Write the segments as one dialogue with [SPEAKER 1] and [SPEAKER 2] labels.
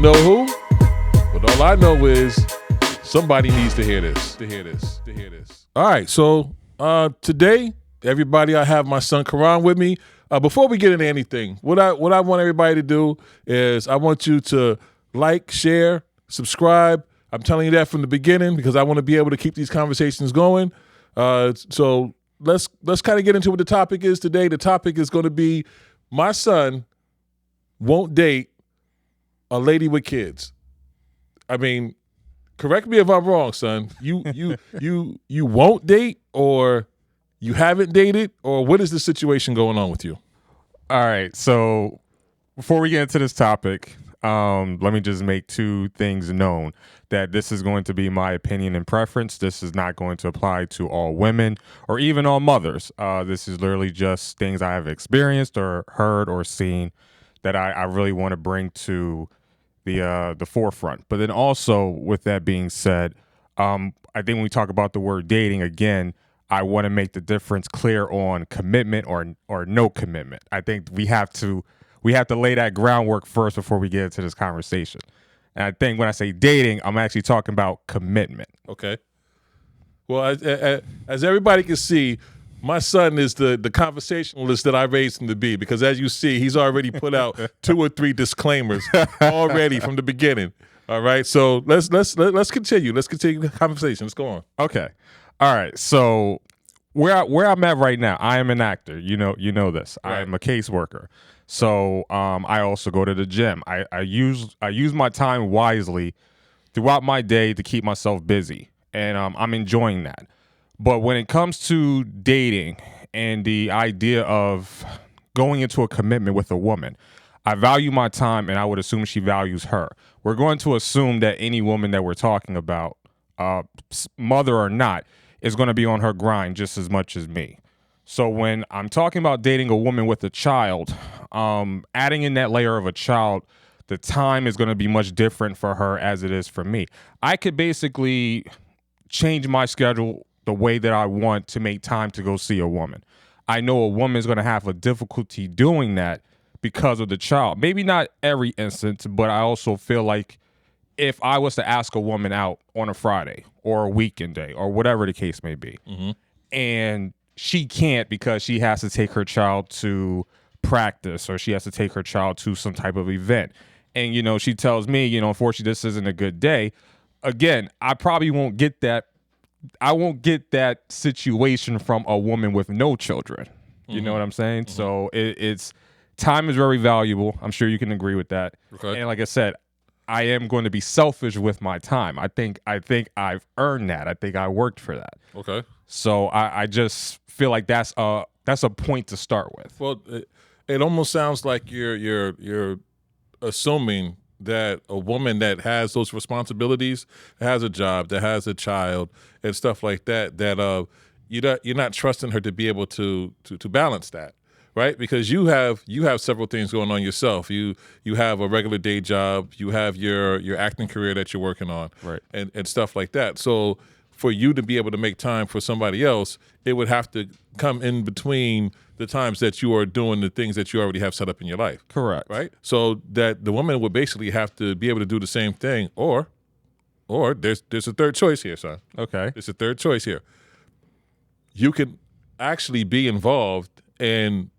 [SPEAKER 1] know who, but all I know is somebody needs to hear this. All right, so today, everybody, I have my son Karan with me. Before we get into anything, what I want everybody to do is I want you to like, share, subscribe. I'm telling you that from the beginning because I want to be able to keep these conversations going. So let's kind of get into what the topic is today. The topic is going to be my son won't date a lady with kids. I mean, correct me if I'm wrong, son. You won't date, or you haven't dated, or what is the situation going on with you?
[SPEAKER 2] All right. So before we get into this topic, let me just make two things known. That this is going to be my opinion and preference. This is not going to apply to all women or even all mothers. This is literally just things I have experienced or heard or seen that I really want to bring to the forefront. But then also, with that being said, I think when we talk about the word dating, again, I want to make the difference clear on commitment or no commitment. I think we have to lay that groundwork first before we get into this conversation. And I think when I say dating, I'm actually talking about commitment.
[SPEAKER 1] Okay. Well, as everybody can see, my son is the conversationalist that I raised him to be, because as you see, he's already put out 2 or 3 disclaimers already from the beginning. All right. So let's continue. Let's continue the conversation. Let's go on.
[SPEAKER 2] Okay. All right. So where I'm at right now, I am an actor. You know this. Right. I am a caseworker. So I also go to the gym. I use my time wisely throughout my day to keep myself busy, and I'm enjoying that. But when it comes to dating and the idea of going into a commitment with a woman, I value my time, and I would assume she values her. We're going to assume that any woman that we're talking about, mother or not, is going to be on her grind just as much as me. So when I'm talking about dating a woman with a child, adding in that layer of a child, the time is going to be much different for her as it is for me. I could basically change my schedule the way that I want to make time to go see a woman. I know a woman is going to have a difficulty doing that because of the child. Maybe not every instance, but I also feel like if I was to ask a woman out on a Friday or a weekend day or whatever the case may be, and she can't because she has to take her child to practice or she has to take her child to some type of event, and she tells me, unfortunately this isn't a good day, again, I probably won't get that. I won't get that situation from a woman with no children. You know what I'm saying? So it's time is very valuable. I'm sure you can agree with that.
[SPEAKER 1] Okay.
[SPEAKER 2] And like I said, I am going to be selfish with my time. I think I've earned that. I think I worked for that.
[SPEAKER 1] Okay.
[SPEAKER 2] So I just feel like that's a point to start with.
[SPEAKER 1] Well, it almost sounds like you're assuming that a woman that has those responsibilities, that has a job, that has a child, and stuff like that, that you're not trusting her to be able to balance that, right? Because you have several things going on yourself. You have a regular day job, you have your acting career that you're working on,
[SPEAKER 2] right,
[SPEAKER 1] and stuff like that. So for you to be able to make time for somebody else, it would have to come in between the times that you are doing the things that you already have set up in your life.
[SPEAKER 2] Correct.
[SPEAKER 1] Right? So that the woman would basically have to be able to do the same thing, or there's a third choice here, son.
[SPEAKER 2] Okay.
[SPEAKER 1] There's a third choice here. You can actually be involved in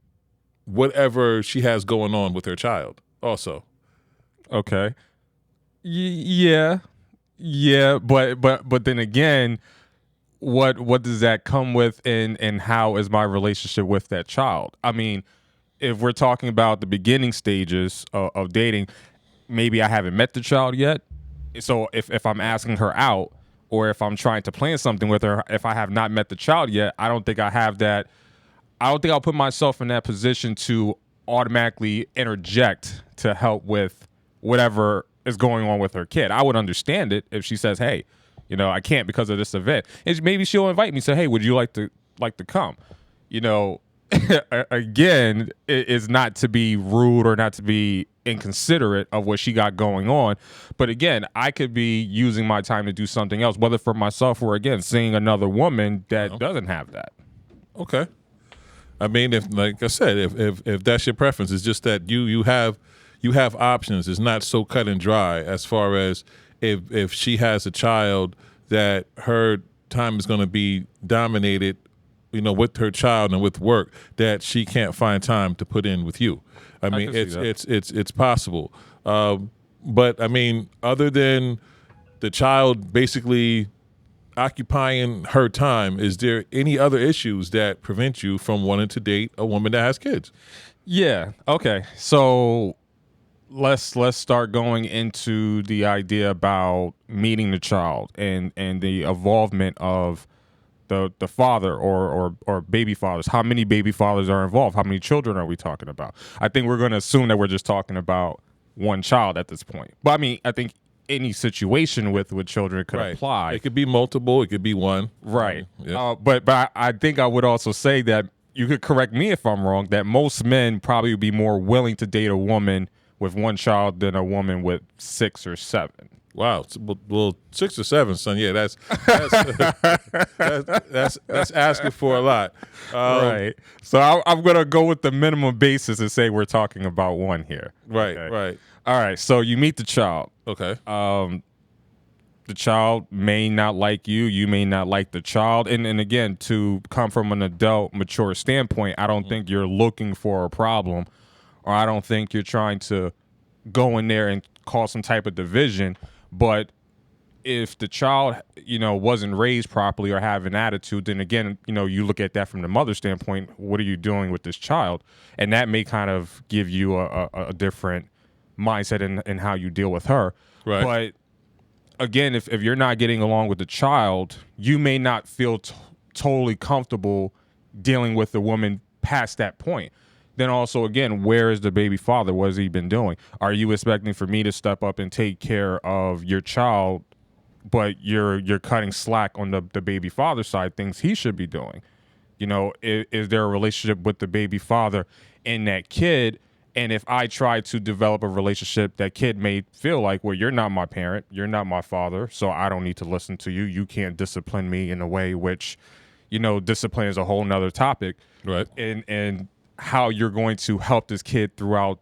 [SPEAKER 1] whatever she has going on with her child also.
[SPEAKER 2] Okay. Yeah, but then again, what does that come with, and how is my relationship with that child? I mean, if we're talking about the beginning stages of dating, maybe I haven't met the child yet. So if I'm asking her out, or if I'm trying to plan something with her, if I have not met the child yet, I don't think I have that. I don't think I'll put myself in that position to automatically interject to help with whatever is going on with her kid. I would understand it if she says, hey, I can't because of this event. And maybe she'll invite me, say, hey, would you like to come? Again, it's not to be rude or not to be inconsiderate of what she got going on. But again, I could be using my time to do something else, whether for myself or, again, seeing another woman that doesn't have that.
[SPEAKER 1] Okay. I mean, if, like I said, if that's your preference, it's just that you have you have options. It's not so cut and dry as far as if she has a child that her time is going to be dominated, with her child and with work, that she can't find time to put in with you. I mean, it's possible. But I mean, other than the child basically occupying her time, is there any other issues that prevent you from wanting to date a woman that has kids?
[SPEAKER 2] Yeah. Okay. So let's start going into the idea about meeting the child and the involvement of the father or baby fathers. How many baby fathers are involved? How many children are we talking about? I think we're going to assume that we're just talking about one child at this point. But I mean, I think any situation with children could apply.
[SPEAKER 1] It could be multiple. It could be one.
[SPEAKER 2] Right.
[SPEAKER 1] Yeah.
[SPEAKER 2] But I think I would also say that, you could correct me if I'm wrong, that most men probably would be more willing to date a woman with one child than a woman with 6 or 7.
[SPEAKER 1] Wow. Well, 6 or 7, son. Yeah, that's that's asking for a lot.
[SPEAKER 2] Right. So I'm gonna go with the minimum basis and say we're talking about one here.
[SPEAKER 1] Right.
[SPEAKER 2] Okay?
[SPEAKER 1] Right.
[SPEAKER 2] All right. So you meet the child.
[SPEAKER 1] Okay.
[SPEAKER 2] The child may not like you. You may not like the child. And again, to come from an adult, mature standpoint, I don't think you're looking for a problem, or I don't think you're trying to go in there and cause some type of division. But if the child, wasn't raised properly or have an attitude, then again, you look at that from the mother's standpoint. What are you doing with this child? And that may kind of give you a different mindset in how you deal with her.
[SPEAKER 1] Right.
[SPEAKER 2] But again, if you're not getting along with the child, you may not feel totally comfortable dealing with the woman past that point. Then also, again, where is the baby father? What has he been doing? Are you expecting for me to step up and take care of your child, but you're cutting slack on the baby father side, things he should be doing? Is there a relationship with the baby father and that kid? And if I try to develop a relationship, that kid may feel like, well, you're not my parent, you're not my father, so I don't need to listen to you. You can't discipline me in a way which, discipline is a whole nother topic.
[SPEAKER 1] Right.
[SPEAKER 2] And how you're going to help this kid throughout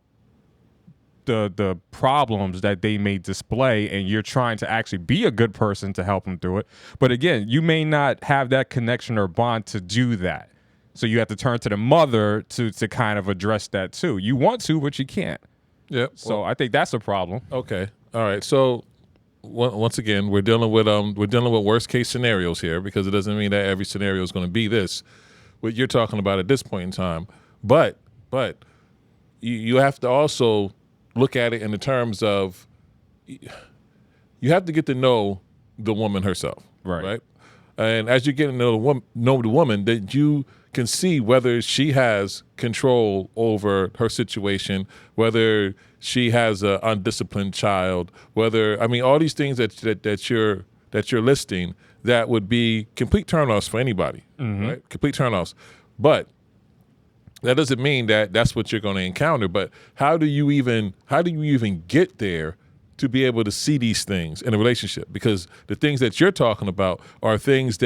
[SPEAKER 2] the problems that they may display, and you're trying to actually be a good person to help them through it. But again, you may not have that connection or bond to do that. So you have to turn to the mother to kind of address that too. You want to, but you can't.
[SPEAKER 1] Yeah.
[SPEAKER 2] So I think that's a problem.
[SPEAKER 1] Okay. All right. So once again, we're dealing with worst case scenarios here, because it doesn't mean that every scenario is going to be this, what you're talking about at this point in time. But you have to also look at it in the terms of, you have to get to know the woman herself. Right. And as you're getting to know the woman, that you can see whether she has control over her situation, whether she has an undisciplined child, all these things that you're listing, that would be complete turnoffs for anybody, right? Complete turnoffs. But that doesn't mean that that's what you're going to encounter. But how do you even get there to be able to see these things in a relationship? Because the things that you're talking about are things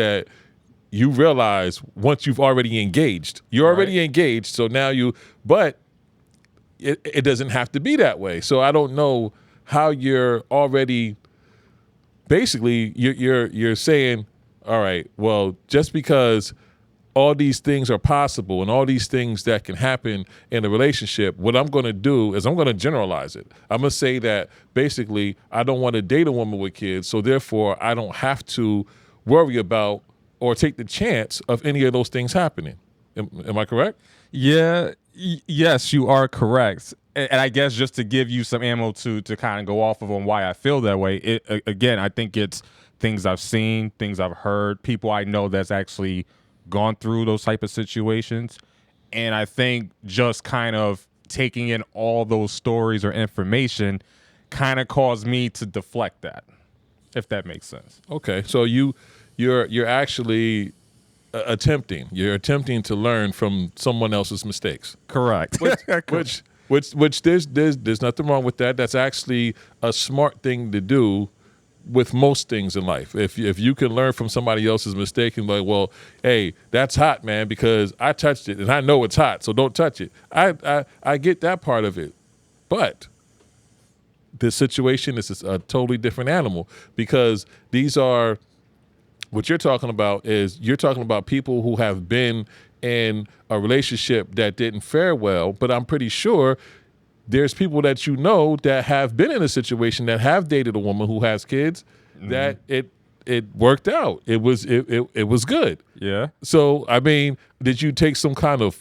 [SPEAKER 1] you realize once you've already engaged. You're already engaged, so now but it doesn't have to be that way. So I don't know how you're already, basically, you're saying, all right, well, just because all these things are possible and all these things that can happen in a relationship, what I'm going to do is I'm going to generalize it. I'm going to say that basically I don't want to date a woman with kids, so therefore I don't have to worry about or take the chance of any of those things happening. Am I correct?
[SPEAKER 2] Yeah. Yes, you are correct. And I guess just to give you some ammo to kind of go off of on why I feel that way, again, I think it's things I've seen, things I've heard, people I know that's actually gone through those type of situations. And I think just kind of taking in all those stories or information kind of caused me to deflect that, if that makes sense.
[SPEAKER 1] Okay. So you're actually attempting to learn from someone else's mistakes.
[SPEAKER 2] Correct.
[SPEAKER 1] Which there's nothing wrong with that. That's actually a smart thing to do with most things in life. If you can learn from somebody else's mistake and be like, well, hey, that's hot, man, because I touched it and I know it's hot, so don't touch it. I get that part of it. But this situation is a totally different animal, because these are, what you're talking about is, you're talking about people who have been in a relationship that didn't fare well, but I'm pretty sure there's people that you know that have been in a situation, that have dated a woman who has kids, that it worked out. It was good.
[SPEAKER 2] Yeah.
[SPEAKER 1] So, I mean, did you take some kind of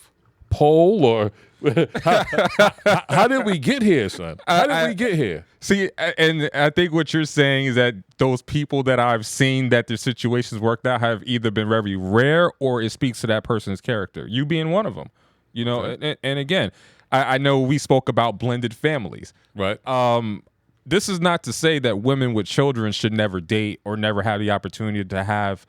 [SPEAKER 1] poll, or how did we get here, son? How did we get here?
[SPEAKER 2] See, and I think what you're saying is that those people that I've seen that their situations worked out have either been very rare, or it speaks to that person's character. You being one of them, you know.
[SPEAKER 1] Okay.
[SPEAKER 2] And again, I know we spoke about blended families,
[SPEAKER 1] Right.
[SPEAKER 2] This is not to say that women with children should never date or never have the opportunity to have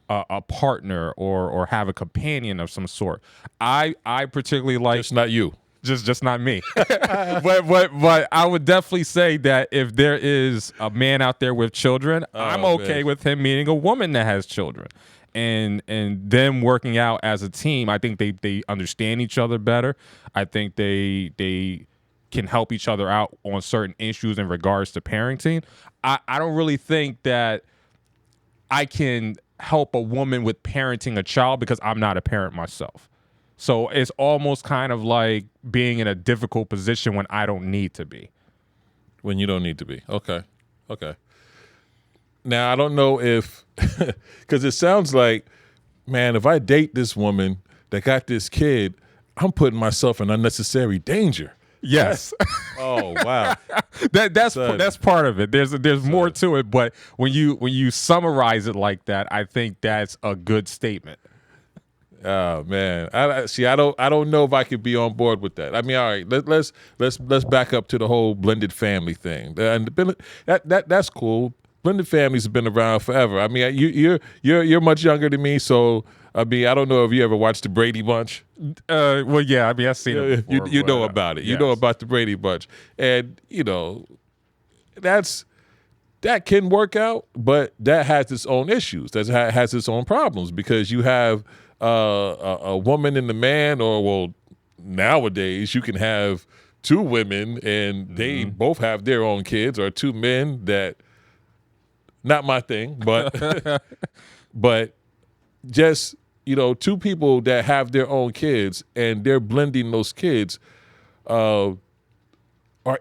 [SPEAKER 2] a partner or have a companion of some sort. I particularly like,
[SPEAKER 1] It's not you.
[SPEAKER 2] just not me. but I would definitely say that if there is a man out there with children, I'm okay
[SPEAKER 1] man.
[SPEAKER 2] with him meeting a woman that has children. And them working out as a team. I think they understand each other better. I think they can help each other out on certain issues in regards to parenting. I don't really think that I can help a woman with parenting a child, because I'm not a parent myself. So it's almost kind of like being in a difficult position when I don't need to be.
[SPEAKER 1] When you don't need to be. Okay. Now, I don't know if, because it sounds like, man, if I date this woman that got this kid, I'm putting myself in unnecessary danger.
[SPEAKER 2] Yes.
[SPEAKER 1] Oh, wow.
[SPEAKER 2] That's part of it. There's more to it, but when you summarize it like that, I think that's a good statement.
[SPEAKER 1] Oh man, I don't know if I could be on board with that. I mean, all right, let's back up to the whole blended family thing, and that's cool. Blended families have been around forever. I mean, you're much younger than me, so I mean, I don't know if you ever watched the Brady Bunch.
[SPEAKER 2] Well, yeah, I mean, I've seen it before.
[SPEAKER 1] You know about it. You know about the Brady Bunch, and you know that can work out, but that has its own issues. That has its own problems, because you have a woman and a man, or well, nowadays you can have two women and they both have their own kids, or two men that, not my thing, but but just, you know, two people that have their own kids and they're blending those kids are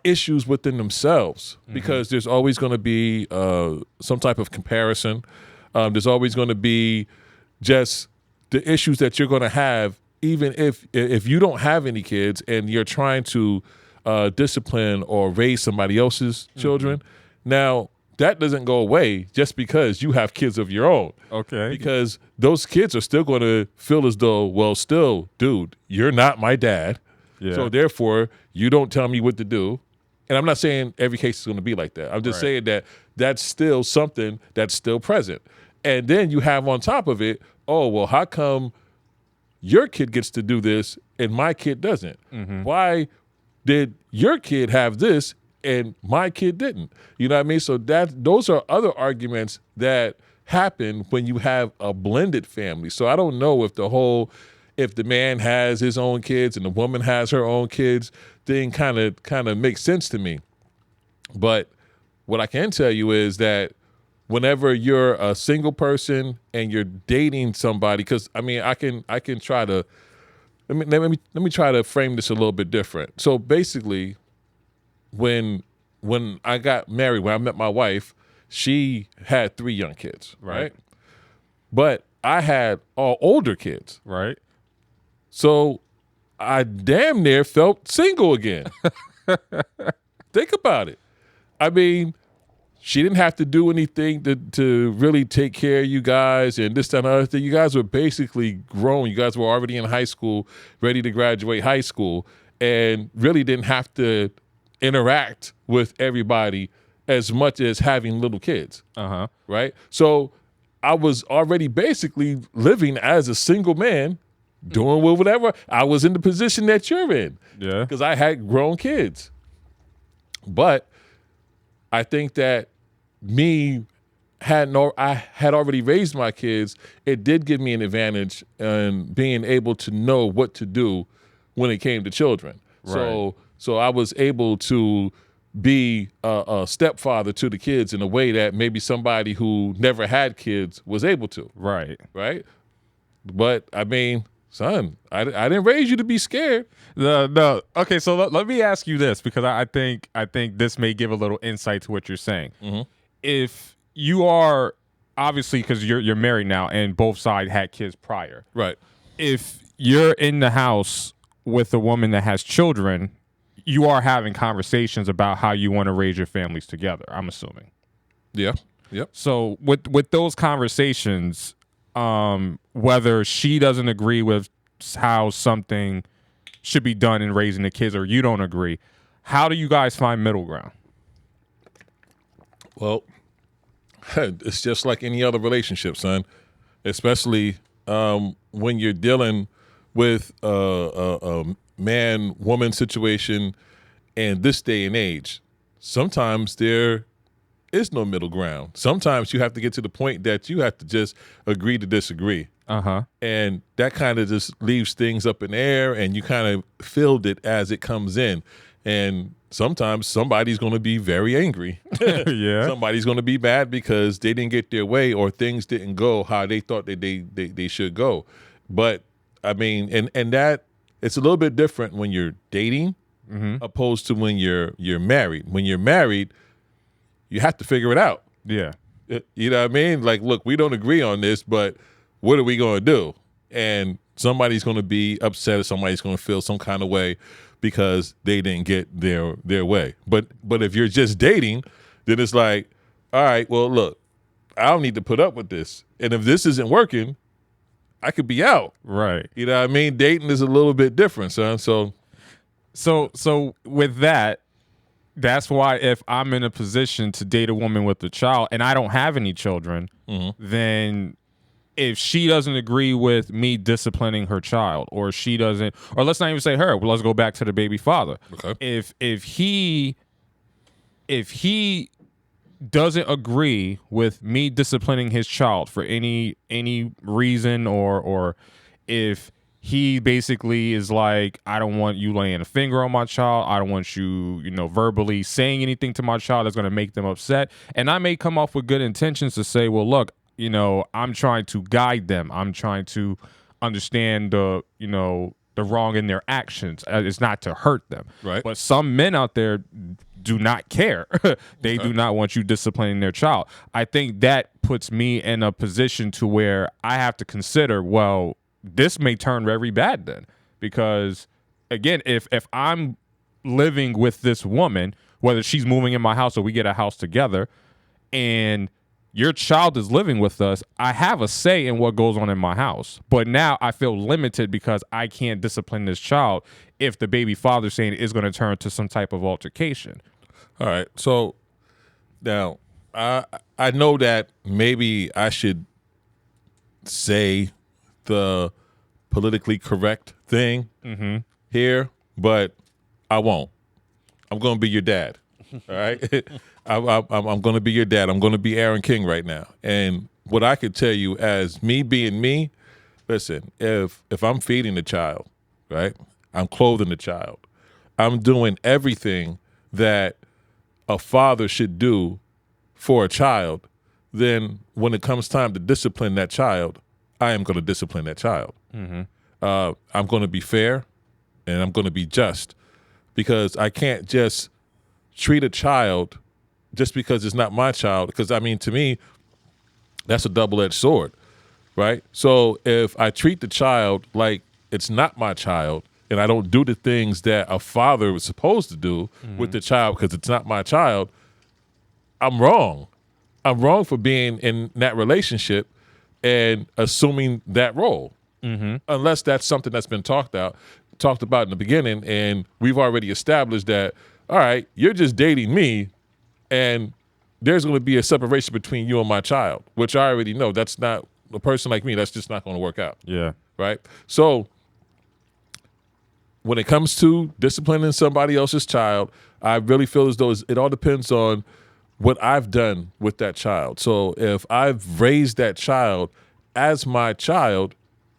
[SPEAKER 1] issues within themselves, because there's always going to be some type of comparison. There's always going to be just the issues that you're going to have, even if you don't have any kids and you're trying to discipline or raise somebody else's children. Now, that doesn't go away just because you have kids of your own.
[SPEAKER 2] Okay.
[SPEAKER 1] Because those kids are still going to feel as though, well, still, dude, you're not my dad.
[SPEAKER 2] Yeah.
[SPEAKER 1] So therefore, you don't tell me what to do. And I'm not saying every case is going to be like that. I'm just saying that that's still something that's still present. And then you have on top of it, oh, well, how come your kid gets to do this and my kid doesn't? Why did your kid have this and my kid didn't? You know what I mean? So those are other arguments that happen when you have a blended family. So I don't know if the man has his own kids and the woman has her own kids thing kind of makes sense to me. But what I can tell you is that whenever you're a single person and you're dating somebody, because I mean, I can try to let me try to frame this a little bit different. So basically, when I got married, when I met my wife, she had 3 young kids, right? But I had all older kids,
[SPEAKER 2] Right.
[SPEAKER 1] so I damn near felt single again. Think about it. I mean, she didn't have to do anything to really take care of you guys and this, that, and other thing. You guys were basically grown. You guys were already in high school, ready to graduate high school, and really didn't have to interact with everybody as much as having little kids. Right? So I was already basically living as a single man, doing whatever. I was in the position that you're in.
[SPEAKER 2] Yeah.
[SPEAKER 1] Because I had grown kids. But I think that I had already raised my kids. It did give me an advantage in being able to know what to do when it came to children.
[SPEAKER 2] Right.
[SPEAKER 1] So I was able to be a stepfather to the kids in a way that maybe somebody who never had kids was able to.
[SPEAKER 2] Right.
[SPEAKER 1] Right. But I mean, son, I didn't raise you to be scared.
[SPEAKER 2] No. Okay, so let me ask you this, because I think this may give a little insight to what you're saying.
[SPEAKER 1] Mm-hmm.
[SPEAKER 2] If you are, obviously, because you're married now and both sides had kids prior.
[SPEAKER 1] Right.
[SPEAKER 2] If you're in the house with a woman that has children, you are having conversations about how you want to raise your families together, I'm assuming.
[SPEAKER 1] Yeah. Yep.
[SPEAKER 2] So with those conversations, whether she doesn't agree with how something should be done in raising the kids, or you don't agree, how do you guys find middle ground?
[SPEAKER 1] Well, it's just like any other relationship, son, especially when you're dealing with a man-woman situation in this day and age. Sometimes there is no middle ground. Sometimes you have to get to the point that you have to just agree to disagree. And that kind of just leaves things up in the air, and you kind of field it as it comes in. And sometimes somebody's going to be very angry.
[SPEAKER 2] Yeah.
[SPEAKER 1] Somebody's going to be mad because they didn't get their way, or things didn't go how they thought that they should go. But I mean, and that it's a little bit different when you're dating opposed to when you're married. When you're married, you have to figure it out.
[SPEAKER 2] Yeah.
[SPEAKER 1] You know what I mean? Like, look, we don't agree on this, but what are we going to do? And somebody's going to be upset, or somebody's going to feel some kind of way because they didn't get their way. But if you're just dating, then it's like, all right, well, look, I don't need to put up with this. And if this isn't working, I could be out.
[SPEAKER 2] Right.
[SPEAKER 1] You know what I mean? Dating is a little bit different, son.
[SPEAKER 2] So with that, that's why if I'm in a position to date a woman with a child and I don't have any children, then if she doesn't agree with me disciplining her child, or she doesn't, or let's not even say her, but let's go back to the baby father.
[SPEAKER 1] Okay.
[SPEAKER 2] If he doesn't agree with me disciplining his child for any reason, or if he basically is like, I don't want you laying a finger on my child, I don't want you, verbally saying anything to my child that's going to make them upset. And I may come off with good intentions to say, well, look, I'm trying to guide them. I'm trying to understand the wrong in their actions. It's not to hurt them.
[SPEAKER 1] Right.
[SPEAKER 2] But some men out there do not care. They do not want you disciplining their child. I think that puts me in a position to where I have to consider, well, this may turn very bad then. Because, again, if I'm living with this woman, whether she's moving in my house or we get a house together, and your child is living with us, I have a say in what goes on in my house. But now I feel limited because I can't discipline this child if the baby father's saying it's going to turn to some type of altercation.
[SPEAKER 1] All right. So now I know that maybe I should say the politically correct thing here, but I won't. I'm going to be your dad. All right. I'm going to be your dad. I'm going to be Aaron King right now. And what I could tell you, as me being me, listen, if I'm feeding the child, right, I'm clothing the child, I'm doing everything that a father should do for a child, then when it comes time to discipline that child, I am going to discipline that child. I'm going to be fair, and I'm going to be just, because I can't just treat a child just because it's not my child. Because, I mean, to me, that's a double-edged sword, right? So if I treat the child like it's not my child, and I don't do the things that a father was supposed to do with the child because it's not my child, I'm wrong. I'm wrong for being in that relationship and assuming that role. Unless that's something that's been talked about in the beginning, and we've already established that, all right, you're just dating me, and there's going to be a separation between you and my child, which I already know. That's not, a person like me, that's just not going to work out.
[SPEAKER 2] Yeah.
[SPEAKER 1] Right? So when it comes to disciplining somebody else's child, I really feel as though it all depends on what I've done with that child. So if I've raised that child as my child,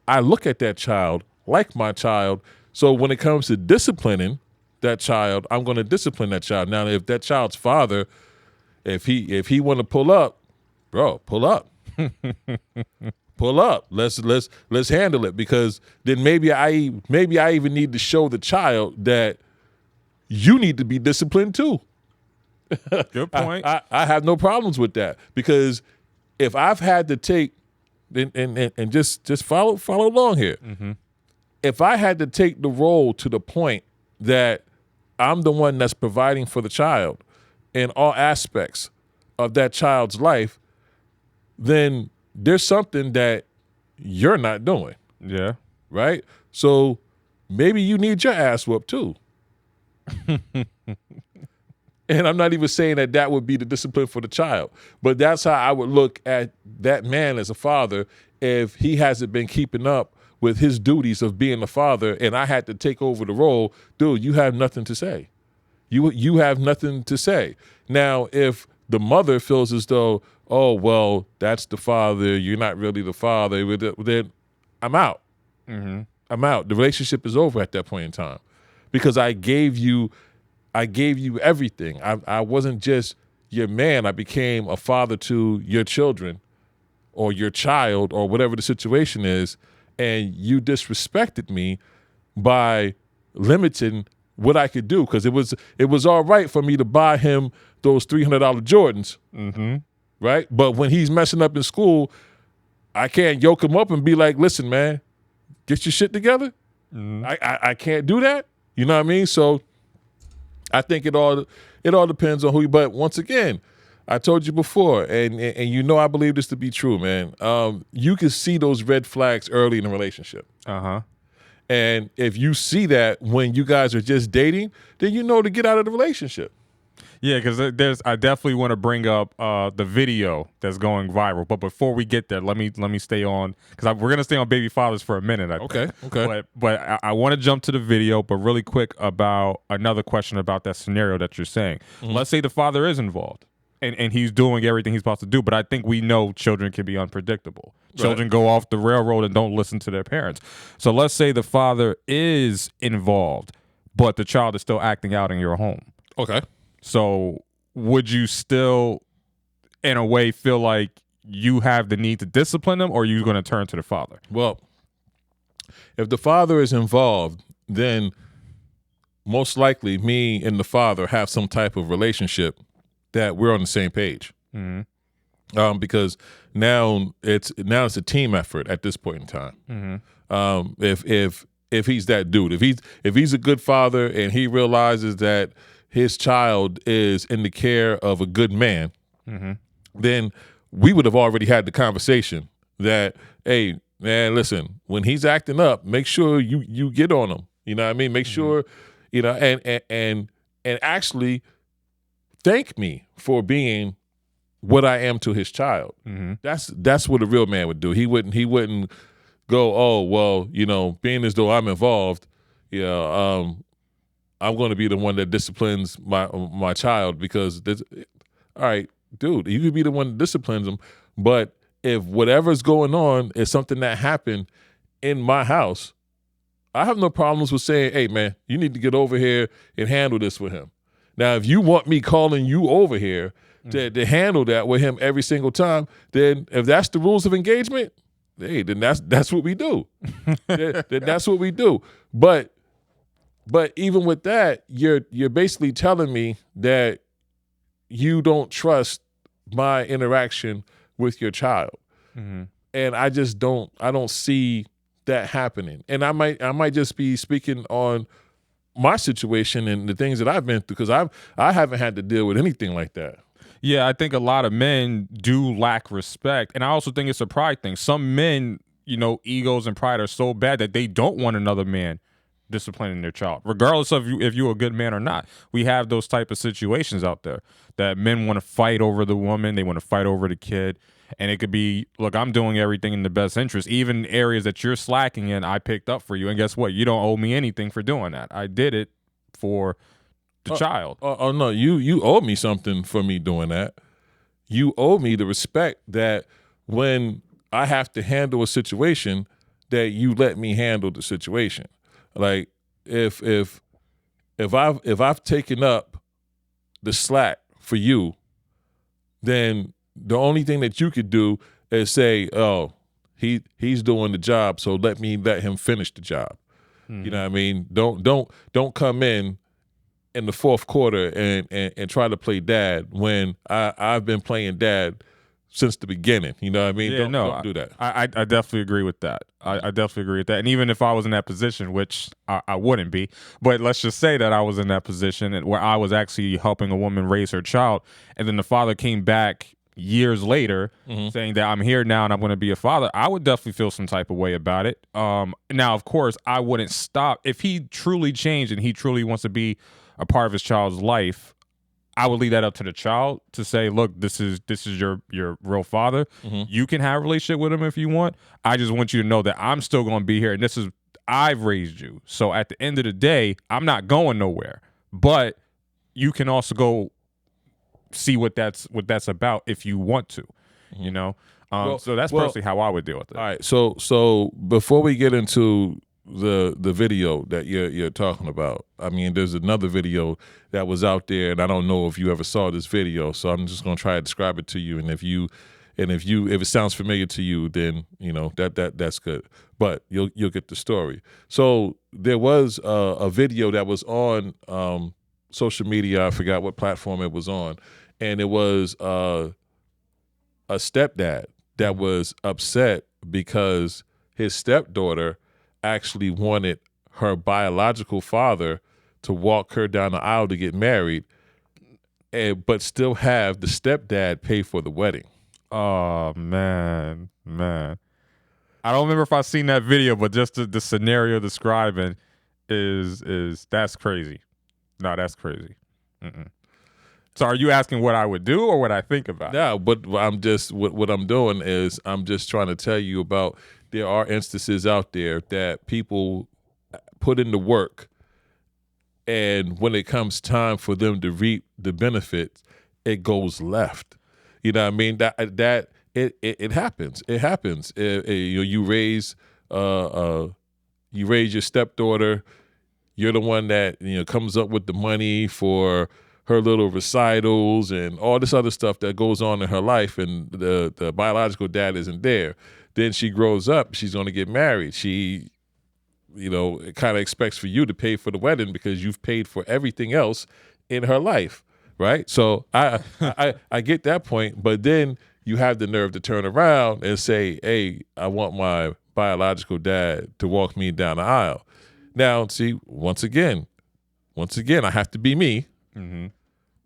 [SPEAKER 1] I look at that child like my child. So when it comes to disciplining that child, I'm going to discipline that child. Now, if that child's father, if he want to pull up, bro, pull up. Pull up. Let's handle it, because then maybe I even need to show the child that you need to be disciplined too.
[SPEAKER 2] Good point.
[SPEAKER 1] I have no problems with that, because if I've had to take and just follow along here.
[SPEAKER 2] Mm-hmm.
[SPEAKER 1] If I had to take the role to the point that I'm the one that's providing for the child in all aspects of that child's life, then there's something that you're not doing.
[SPEAKER 2] Yeah.
[SPEAKER 1] Right? So maybe you need your ass whooped too. And I'm not even saying that would be the discipline for the child, but that's how I would look at that man as a father if he hasn't been keeping up with his duties of being a father, and I had to take over the role. Dude, you have nothing to say. You have nothing to say. Now, if the mother feels as though, oh, well, that's the father, you're not really the father, then I'm out.
[SPEAKER 2] Mm-hmm.
[SPEAKER 1] I'm out. The relationship is over at that point in time, because I gave you everything. I wasn't just your man. I became a father to your children or your child or whatever the situation is, and you disrespected me by limiting what I could do, because it was all right for me to buy him those $300 Jordans,
[SPEAKER 2] mm-hmm.
[SPEAKER 1] right? But when he's messing up in school, I can't yoke him up and be like, listen, man, get your shit together.
[SPEAKER 2] Mm-hmm.
[SPEAKER 1] I can't do that. You know what I mean? So I think it all depends on who you. But once again, I told you before, and you know I believe this to be true, man. You can see those red flags early in a relationship.
[SPEAKER 2] Uh-huh.
[SPEAKER 1] And if you see that when you guys are just dating, then you know to get out of the relationship.
[SPEAKER 2] Yeah, because I definitely want to bring up the video that's going viral. But before we get there, let me stay on, because we're gonna stay on baby fathers for a minute. I think.
[SPEAKER 1] Okay.
[SPEAKER 2] But I want to jump to the video, but really quick about another question about that scenario that you're saying. Mm-hmm. Let's say the father is involved and he's doing everything he's supposed to do, but I think we know children can be unpredictable. Children go off the railroad and don't listen to their parents. So let's say the father is involved, but the child is still acting out in your home.
[SPEAKER 1] Okay.
[SPEAKER 2] So would you still, in a way, feel like you have the need to discipline them, or are you going to turn to the father?
[SPEAKER 1] Well, if the father is involved, then most likely me and the father have some type of relationship that we're on the same page.
[SPEAKER 2] Mm-hmm.
[SPEAKER 1] Because now it's a team effort at this point in time.
[SPEAKER 2] Mm-hmm.
[SPEAKER 1] If he's that dude, if he's a good father and he realizes that his child is in the care of a good man,
[SPEAKER 2] mm-hmm.
[SPEAKER 1] then we would have already had the conversation that, hey, man, listen, when he's acting up, make sure you get on him. You know what I mean? Make sure, you know, and actually thank me for being what I am to his child.
[SPEAKER 2] Mm-hmm.
[SPEAKER 1] That's what a real man would do. He wouldn't go, oh, well, you know, being as though I'm involved, I'm going to be the one that disciplines my child, because all right, dude, you could be the one that disciplines him, but if whatever's going on is something that happened in my house, I have no problems with saying, hey, man, you need to get over here and handle this with him. Now, if you want me calling you over here to handle that with him every single time, then if that's the rules of engagement, hey, then that's what we do. then that's what we do. But even with that, you're basically telling me that you don't trust my interaction with your child.
[SPEAKER 2] Mm-hmm.
[SPEAKER 1] And I don't see that happening. And I might just be speaking on my situation and the things that I've been through, because I haven't had to deal with anything like that.
[SPEAKER 2] Yeah, I think a lot of men do lack respect, and I also think it's a pride thing. Some men, you know, egos and pride are so bad that they don't want another man disciplining their child, regardless of if you're a good man or not. We have those type of situations out there that men want to fight over the woman, they want to fight over the kid, and it could be, look, I'm doing everything in the best interest. Even areas that you're slacking in, I picked up for you, and guess what? You don't owe me anything for doing that. I did it for the child.
[SPEAKER 1] Oh no, you owe me something for me doing that. You owe me the respect that when I have to handle a situation, that you let me handle the situation. Like if if I've taken up the slack for you, then the only thing that you could do is say, oh, he's doing the job, so let him finish the job. You know what I mean? Don't come in the fourth quarter and try to play dad when I've been playing dad since the beginning. You know what I mean?
[SPEAKER 2] Yeah,
[SPEAKER 1] don't do that.
[SPEAKER 2] I definitely agree with that. I definitely agree with that. And even if I was in that position, which I wouldn't be, but let's just say that I was in that position where I was actually helping a woman raise her child, and then the father came back years later saying that I'm here now and I'm going to be a father, I would definitely feel some type of way about it. Now, of course, I wouldn't stop. If he truly changed and he truly wants to be a part of his child's life, I would leave that up to the child to say, look, this is your real father. You can have a relationship with him if you want. I just want you to know that I'm still going to be here, and I've raised you. So at the end of the day, I'm not going nowhere. But you can also go see what that's about if you want to, you know. So that's personally how I would deal with it.
[SPEAKER 1] All right. So before we get into the video that you're talking about, I mean, there's another video that was out there, and I don't know if you ever saw this video, so I'm just gonna try to describe it to you, and if it sounds familiar to you, then you know that's good. But you'll get the story. So there was a video that was on social media. I forgot what platform it was on, and it was a stepdad that was upset because his stepdaughter actually wanted her biological father to walk her down the aisle to get married, but still have the stepdad pay for the wedding.
[SPEAKER 2] Oh, man. I don't remember if I've seen that video, but just the scenario describing is that's crazy. No, that's crazy. So are you asking what I would do or what I think about?
[SPEAKER 1] No, but I'm just what I'm doing is I'm just trying to tell you about there are instances out there that people put in the work, and when it comes time for them to reap the benefits, it goes left. You know what I mean? That it happens. It happens. You raise your stepdaughter. You're the one that comes up with the money for her little recitals and all this other stuff that goes on in her life, and the biological dad isn't there. Then she grows up, she's going to get married. She, kind of expects for you to pay for the wedding because you've paid for everything else in her life, right? So I get that point, but then you have the nerve to turn around and say, hey, I want my biological dad to walk me down the aisle. Now, see, once again, I have to be me.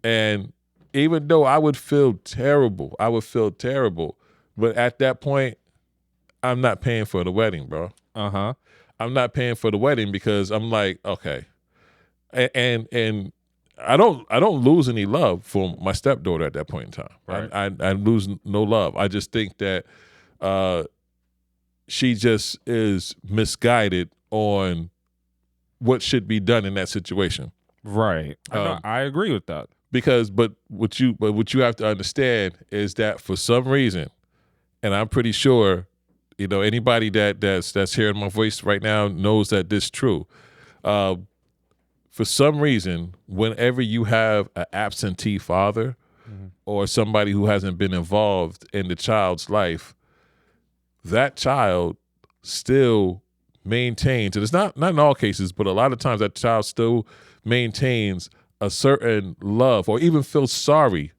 [SPEAKER 1] And even though I would feel terrible, but at that point, I'm not paying for the wedding, bro. I'm not paying for the wedding because I'm like, okay. And I don't lose any love for my stepdaughter at that point in time.
[SPEAKER 2] Right.
[SPEAKER 1] I lose no love. I just think that she just is misguided on what should be done in that situation.
[SPEAKER 2] Right. I agree with that.
[SPEAKER 1] But what you have to understand is that for some reason, and I'm pretty sure, anybody that's hearing my voice right now knows that this is true. For some reason, whenever you have an absentee father or somebody who hasn't been involved in the child's life, that child still maintains, and it's not in all cases, but a lot of times that child still maintains a certain love or even feels sorry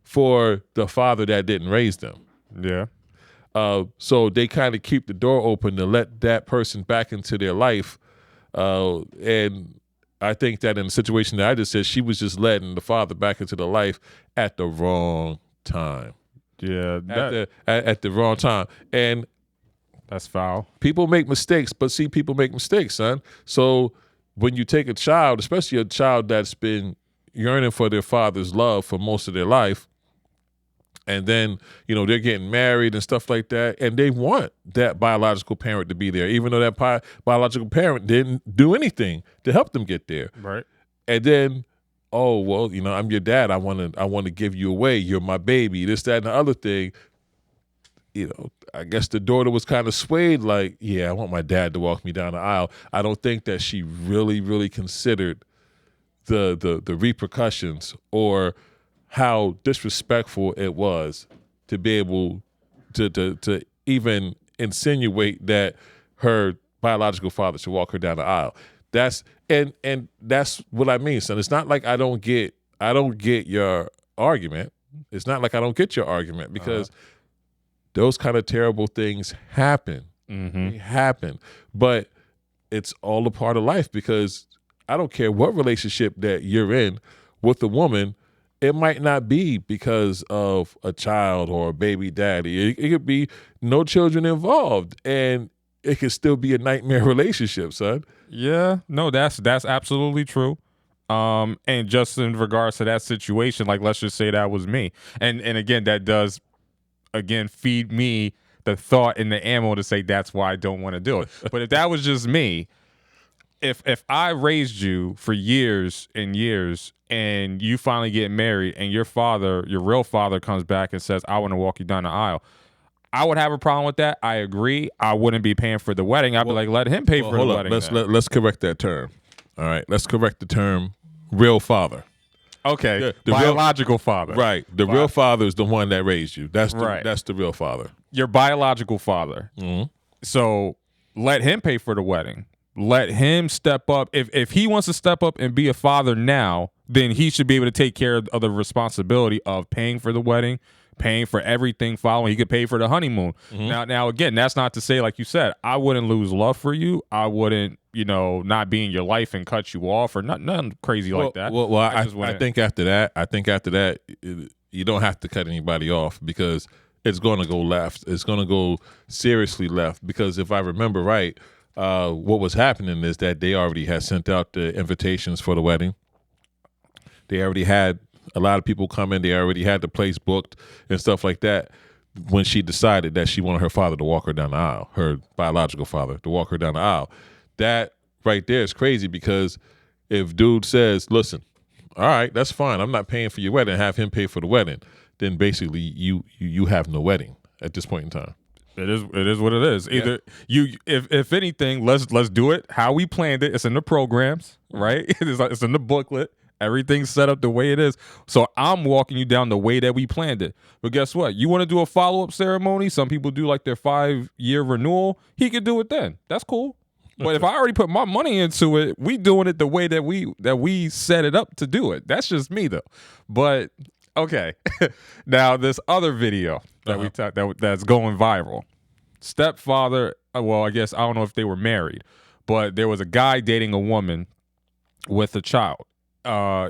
[SPEAKER 1] for the father that didn't raise them.
[SPEAKER 2] Yeah.
[SPEAKER 1] So they kind of keep the door open to let that person back into their life. And I think that in the situation that I just said, she was just letting the father back into the life at the wrong time.
[SPEAKER 2] Yeah.
[SPEAKER 1] At the wrong time. And
[SPEAKER 2] that's foul.
[SPEAKER 1] People make mistakes, but see, people make mistakes, son. So when you take a child, especially a child that's been yearning for their father's love for most of their life, and then, they're getting married and stuff like that, and they want that biological parent to be there, even though that biological parent didn't do anything to help them get there.
[SPEAKER 2] Right.
[SPEAKER 1] And then, oh, well, I'm your dad. I want to give you away. You're my baby, this, that, and the other thing. I guess the daughter was kind of swayed, like, yeah, I want my dad to walk me down the aisle. I don't think that she really, really considered the repercussions or how disrespectful it was to be able to even insinuate that her biological father should walk her down the aisle. That's what I mean, son. It's not like I don't get your argument. It's not like I don't get your argument because those kind of terrible things happen. They happen. But it's all a part of life because I don't care what relationship that you're in with a woman, it might not be because of a child or a baby daddy. It could be no children involved, and it could still be a nightmare relationship, son.
[SPEAKER 2] Yeah, no, that's absolutely true. And just in regards to that situation, like let's just say that was me, and again, that does feed me the thought and the ammo to say that's why I don't want to do it. But if that was just me, if I raised you for years and years and you finally get married and your real father comes back and says, I want to walk you down the aisle, I would have a problem with that. I agree. I wouldn't be paying for the wedding. I'd be like, let him pay for the wedding.
[SPEAKER 1] Let's correct that term. All right. Let's correct the term real father.
[SPEAKER 2] Okay. The biological father.
[SPEAKER 1] Right. The real father is the one that raised you. That's the real father.
[SPEAKER 2] Your biological father.
[SPEAKER 1] Mm-hmm.
[SPEAKER 2] So let him pay for the wedding. Let him step up. If he wants to step up and be a father now, then he should be able to take care of the responsibility of paying for the wedding, paying for everything following. He could pay for the honeymoon. Now again, that's not to say, like you said, I wouldn't lose love for you. I wouldn't, not be in your life and cut you off or nothing crazy like that.
[SPEAKER 1] Well, I think after that, you don't have to cut anybody off because it's going to go left. It's going to go seriously left because if I remember right, what was happening is that they already had sent out the invitations for the wedding. They already had a lot of people coming. They already had the place booked and stuff like that when she decided that she wanted her father to walk her down the aisle, her biological father to walk her down the aisle. That right there is crazy because if dude says, listen, all right, that's fine. I'm not paying for your wedding. Have him pay for the wedding. Then basically you have no wedding at this point in time.
[SPEAKER 2] It is what it is. Either if anything, let's do it how we planned it. It's in the programs, right? It's in the booklet. Everything's set up the way it is. So I'm walking you down the way that we planned it. But guess what? You want to do a follow-up ceremony? Some people do like their 5-year renewal. He could do it then. That's cool. But if I already put my money into it, we doing it the way that we set it up to do it. That's just me though. But okay. Now this other video that that's going viral. Stepfather, well, I guess I don't know if they were married, but there was a guy dating a woman with a child.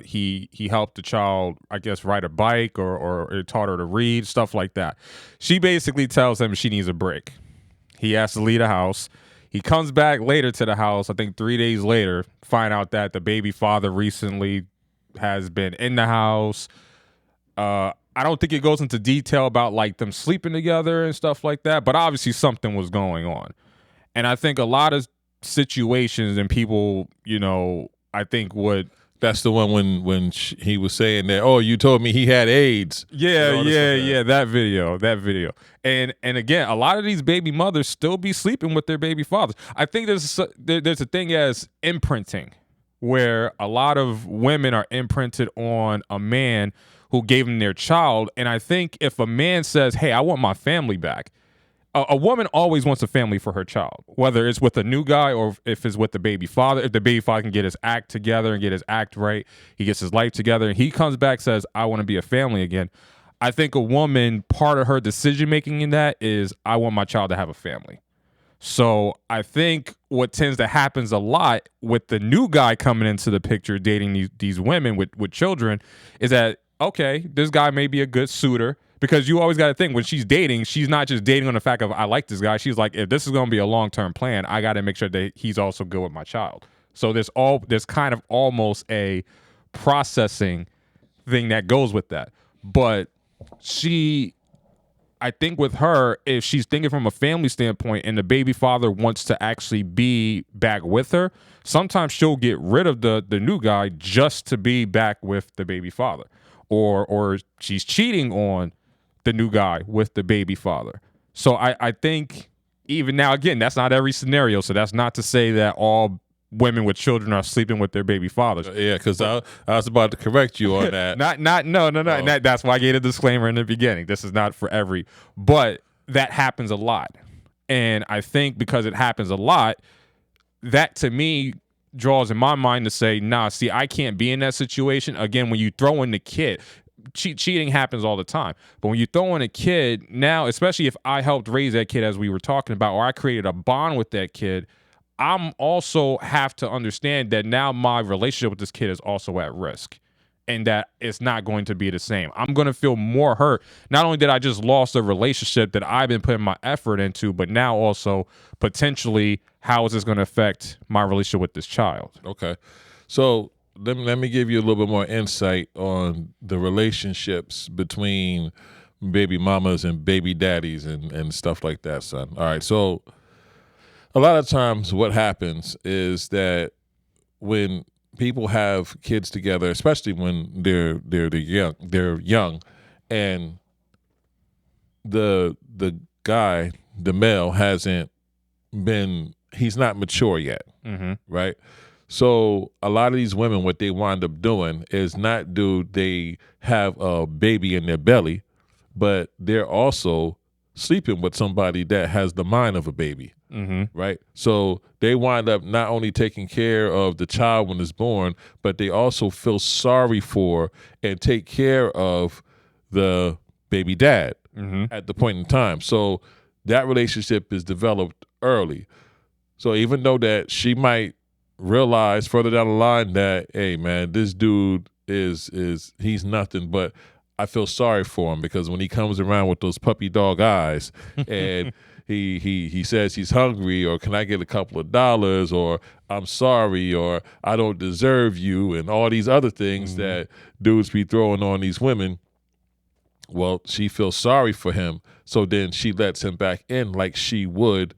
[SPEAKER 2] He helped the child, I guess, ride a bike or taught her to read, stuff like that. She basically tells him she needs a break. He has to leave the house. He comes back later to the house, I think 3 days later, find out that the baby father recently has been in the house. I don't think it goes into detail about like them sleeping together and stuff like that, but obviously something was going on. And I think a lot of situations and people, I think would...
[SPEAKER 1] That's the one when he was saying that, oh, you told me he had AIDS.
[SPEAKER 2] Yeah, that video. And again, a lot of these baby mothers still be sleeping with their baby fathers. I think there's a thing as imprinting, where a lot of women are imprinted on a man who gave them their child. And I think if a man says, hey, I want my family back, a woman always wants a family for her child, whether it's with a new guy or if it's with the baby father. If the baby father can get his act together and get his act right, he gets his life together, and he comes back, says, I want to be a family again. I think a woman, part of her decision-making in that is, I want my child to have a family. So I think what tends to happen a lot with the new guy coming into the picture, dating these women with children, is that, okay, this guy may be a good suitor. Because you always got to think, when she's dating, she's not just dating on the fact of, I like this guy. She's like, if this is going to be a long-term plan, I got to make sure that he's also good with my child. So there's kind of almost a processing thing that goes with that. But I think with her, if she's thinking from a family standpoint and the baby father wants to actually be back with her, sometimes she'll get rid of the new guy just to be back with the baby father. Or she's cheating on the new guy with the baby father. So I think even now, again, that's not every scenario. So that's not to say that all women with children are sleeping with their baby fathers.
[SPEAKER 1] Yeah, because I was about to correct you on that.
[SPEAKER 2] No. That's why I gave a disclaimer in the beginning. This is not for every, but that happens a lot. And I think because it happens a lot, that to me draws in my mind to say, nah, see, I can't be in that situation. Again, when you throw in the kid, cheating happens all the time. But when you throw in a kid now, especially if I helped raise that kid as we were talking about, or I created a bond with that kid, I'm also have to understand that now my relationship with this kid is also at risk. And that it's not going to be the same. I'm going to feel more hurt. Not only did I just lost a relationship that I've been putting my effort into, but now also potentially how is this going to affect my relationship with this child?
[SPEAKER 1] Okay. So let me give you a little bit more insight on the relationships between baby mamas and baby daddies and stuff like that, son. All right. So a lot of times what happens is that when people have kids together, especially when they're young, and the guy, the male, he's not mature yet, right? So a lot of these women, what they wind up doing is not do they have a baby in their belly, but they're also sleeping with somebody that has the mind of a baby. Right? So they wind up not only taking care of the child when it's born, but they also feel sorry for and take care of the baby dad at the point in time. So that relationship is developed early. So even though that she might realize further down the line that, hey man, this dude he's nothing, but I feel sorry for him because when he comes around with those puppy dog eyes and he says he's hungry, or can I get a couple of dollars, or I'm sorry, or I don't deserve you, and all these other things that dudes be throwing on these women. Well, she feels sorry for him, so then she lets him back in like she would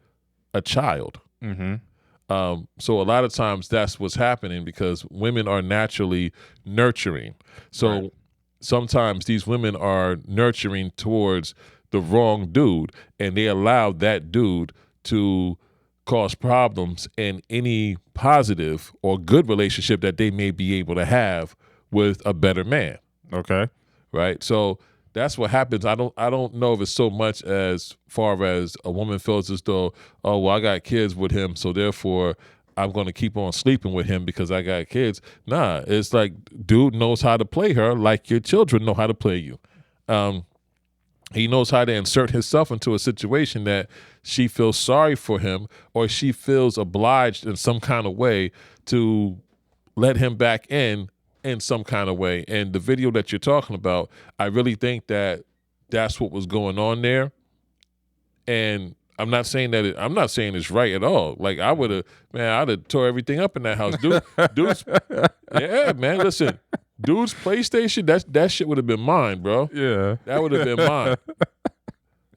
[SPEAKER 1] a child. So a lot of times that's what's happening because women are naturally nurturing. So sometimes these women are nurturing towards the wrong dude, and they allow that dude to cause problems in any positive or good relationship that they may be able to have with a better man.
[SPEAKER 2] Okay.
[SPEAKER 1] Right? So that's what happens. I don't know if it's so much as far as a woman feels as though, oh, well, I got kids with him, so therefore I'm going to keep on sleeping with him because I got kids. Nah, it's like dude knows how to play her like your children know how to play you. He knows how to insert himself into a situation that she feels sorry for him, or she feels obliged in some kind of way to let him back in some kind of way. And the video that you're talking about, I really think that that's what was going on there. And I'm not saying it's right at all. Like I'd have tore everything up in that house. Dude's, yeah, man, listen. Dude's PlayStation, that shit would have been mine, bro.
[SPEAKER 2] Yeah.
[SPEAKER 1] That would have been mine.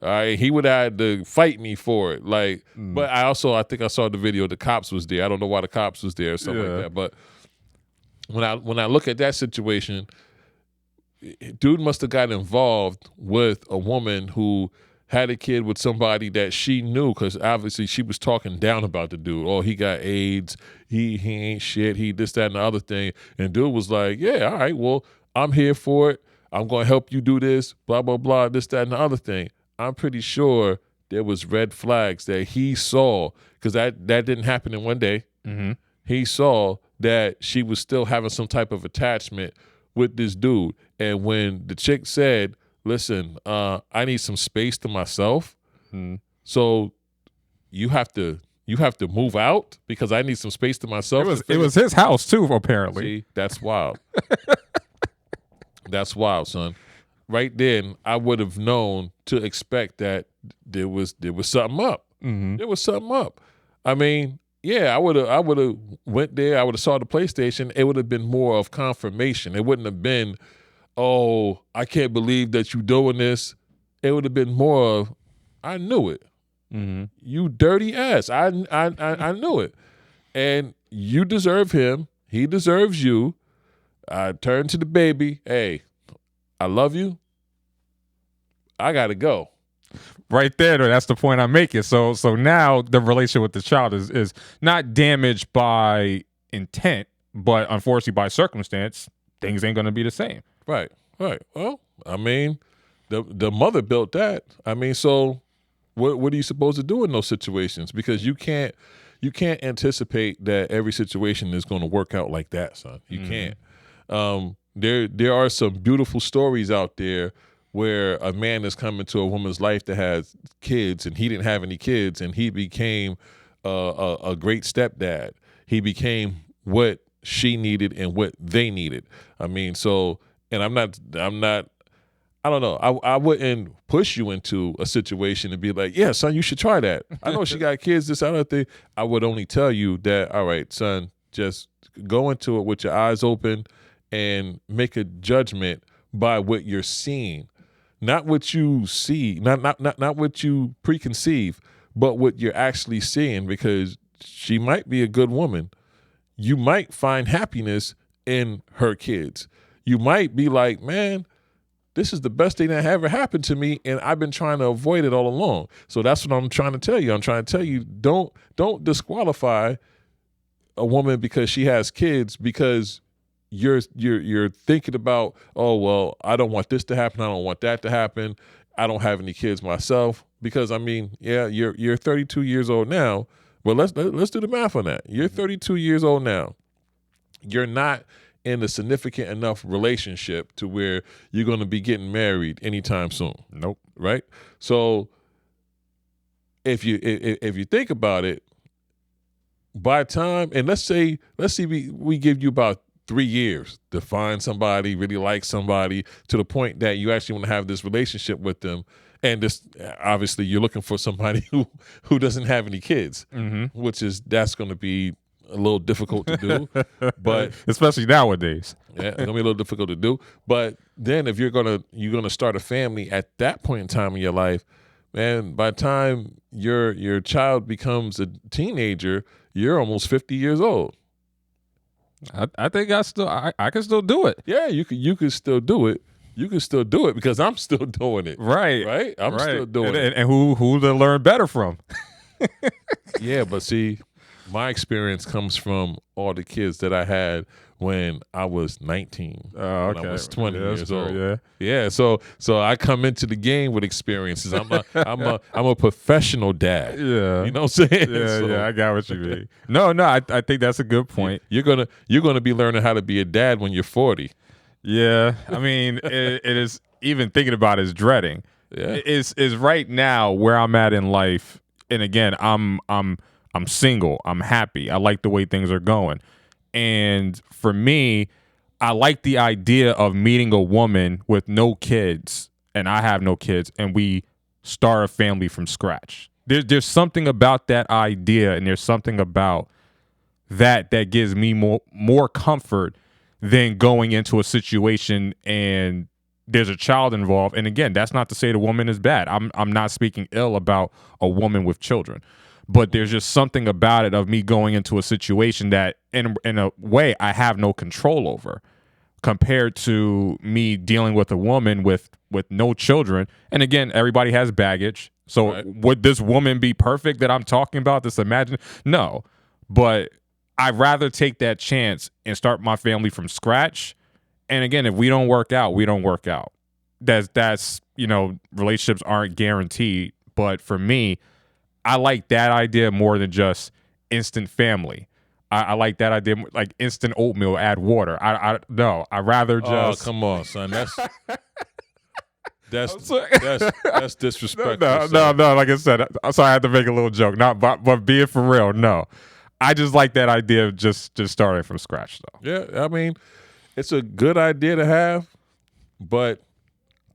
[SPEAKER 1] All right, he would have had to fight me for it. Like, but I think I saw the video. The cops was there. I don't know why the cops was there or something like that. But when I look at that situation, dude must have got involved with a woman who had a kid with somebody that she knew, because obviously she was talking down about the dude. Oh, he got AIDS. He ain't shit. He this, that, and the other thing. And dude was like, yeah, all right, well, I'm here for it. I'm going to help you do this, blah, blah, blah, this, that, and the other thing. I'm pretty sure there was red flags that he saw, because that didn't happen in one day. He saw that she was still having some type of attachment with this dude. And when the chick said, listen, I need some space to myself, so you have to move out because I need some space to myself.
[SPEAKER 2] It was his house too, apparently.
[SPEAKER 1] See, that's wild. That's wild, son. Right then, I would have known to expect that there was something up. There was something up. I mean, yeah, I would have went there. I would have saw the PlayStation. It would have been more of confirmation. It wouldn't have been, oh, I can't believe that you doing this. It would have been more of, I knew it. You dirty ass. I knew it. And you deserve him. He deserves you. I turned to the baby. Hey, I love you. I got to go.
[SPEAKER 2] right there, that's the point I'm making. So now the relationship with the child is not damaged by intent, but unfortunately by circumstance, things ain't gonna be the same.
[SPEAKER 1] Right. Well, I mean, the mother built that. I mean, so what are you supposed to do in those situations? Because you can't anticipate that every situation is going to work out like that, son. You can't. There are some beautiful stories out there where a man has come into a woman's life that has kids, and he didn't have any kids, and he became a great stepdad. He became what she needed and what they needed. I mean, so, and I'm not, I don't know. I wouldn't push you into a situation and be like, yeah, son, you should try that. I know she got kids, this other thing. I would only tell you that, all right, son, just go into it with your eyes open and make a judgment by what you're seeing. Not what you see, not what you preconceive, but what you're actually seeing, because she might be a good woman. You might find happiness in her kids. You might be like, man, this is the best thing that ever happened to me, and I've been trying to avoid it all along. So that's what I'm trying to tell you. I'm trying to tell you, don't disqualify a woman because she has kids, because you're thinking about, oh, well, I don't want this to happen, I don't want that to happen, I don't have any kids myself. Because I mean, yeah, you're 32 years old now. Well, let's do the math on that. You're 32 years old now. You're not in a significant enough relationship to where you're going to be getting married anytime soon.
[SPEAKER 2] Nope.
[SPEAKER 1] Right? So if you think about it, by time, and let's see, we give you about 3 years to find somebody, really like somebody, to the point that you actually want to have this relationship with them. And this, obviously, you're looking for somebody who doesn't have any kids, that's going to be a little difficult to do. But
[SPEAKER 2] especially nowadays,
[SPEAKER 1] yeah, it's gonna be a little difficult to do. But then, if you're gonna start a family at that point in time in your life, man, by the time your child becomes a teenager, you're almost 50 years old.
[SPEAKER 2] I think I can still do it.
[SPEAKER 1] Yeah, you could still do it. You can still do it because I'm still doing it.
[SPEAKER 2] Right.
[SPEAKER 1] I'm still doing it.
[SPEAKER 2] And who to learn better from?
[SPEAKER 1] Yeah, but see, my experience comes from all the kids that I had when I was 19.
[SPEAKER 2] Oh, okay.
[SPEAKER 1] When I was 20 years old.
[SPEAKER 2] Yeah.
[SPEAKER 1] So I come into the game with experiences. I'm a professional dad.
[SPEAKER 2] Yeah.
[SPEAKER 1] You know what I'm saying?
[SPEAKER 2] Yeah, I got what you mean. No, I think that's a good point.
[SPEAKER 1] You're gonna be learning how to be a dad when you're 40.
[SPEAKER 2] Yeah. I mean, it is, even thinking about it is dreading.
[SPEAKER 1] Yeah.
[SPEAKER 2] Is right now where I'm at in life, and again, I'm single. I'm happy. I like the way things are going. And for me, I like the idea of meeting a woman with no kids, and I have no kids, and we start a family from scratch. There's something about that idea, and there's something about that gives me more comfort than going into a situation and there's a child involved. And again, that's not to say the woman is bad. I'm not speaking ill about a woman with children. But there's just something about it of me going into a situation that in a way I have no control over, compared to me dealing with a woman with no children. And again, everybody has baggage. So Would this woman be perfect that I'm talking about? No. But I'd rather take that chance and start my family from scratch. And again, if we don't work out, we don't work out. That's relationships aren't guaranteed. But for me, I like that idea more than just instant family. I like that idea, like instant oatmeal, add water. I rather just.
[SPEAKER 1] Oh, come on, son. That's disrespectful.
[SPEAKER 2] No. Like I said, I'm sorry, I had to make a little joke. But being for real, no. I just like that idea of just starting from scratch, though.
[SPEAKER 1] Yeah, I mean, it's a good idea to have, but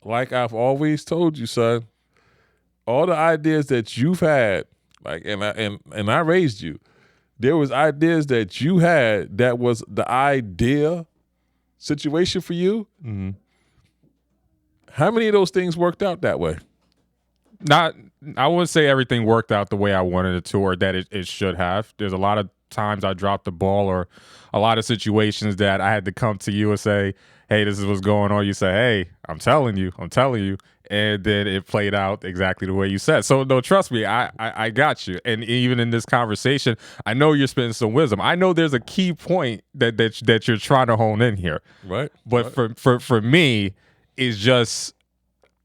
[SPEAKER 1] like I've always told you, son, all the ideas that you've had, like, and I raised you, there was ideas that you had that was the idea situation for you.
[SPEAKER 2] Mm-hmm.
[SPEAKER 1] How many of those things worked out that way?
[SPEAKER 2] I wouldn't say everything worked out the way I wanted it to, or that it should have. There's a lot of times I dropped the ball, or a lot of situations that I had to come to you and say, hey, this is what's going on. You say, hey, I'm telling you. And then it played out exactly the way you said. So no, trust me, I got you. And even in this conversation, I know you're spending some wisdom. I know there's a key point that you're trying to hone in here.
[SPEAKER 1] Right.
[SPEAKER 2] But for me, it's just,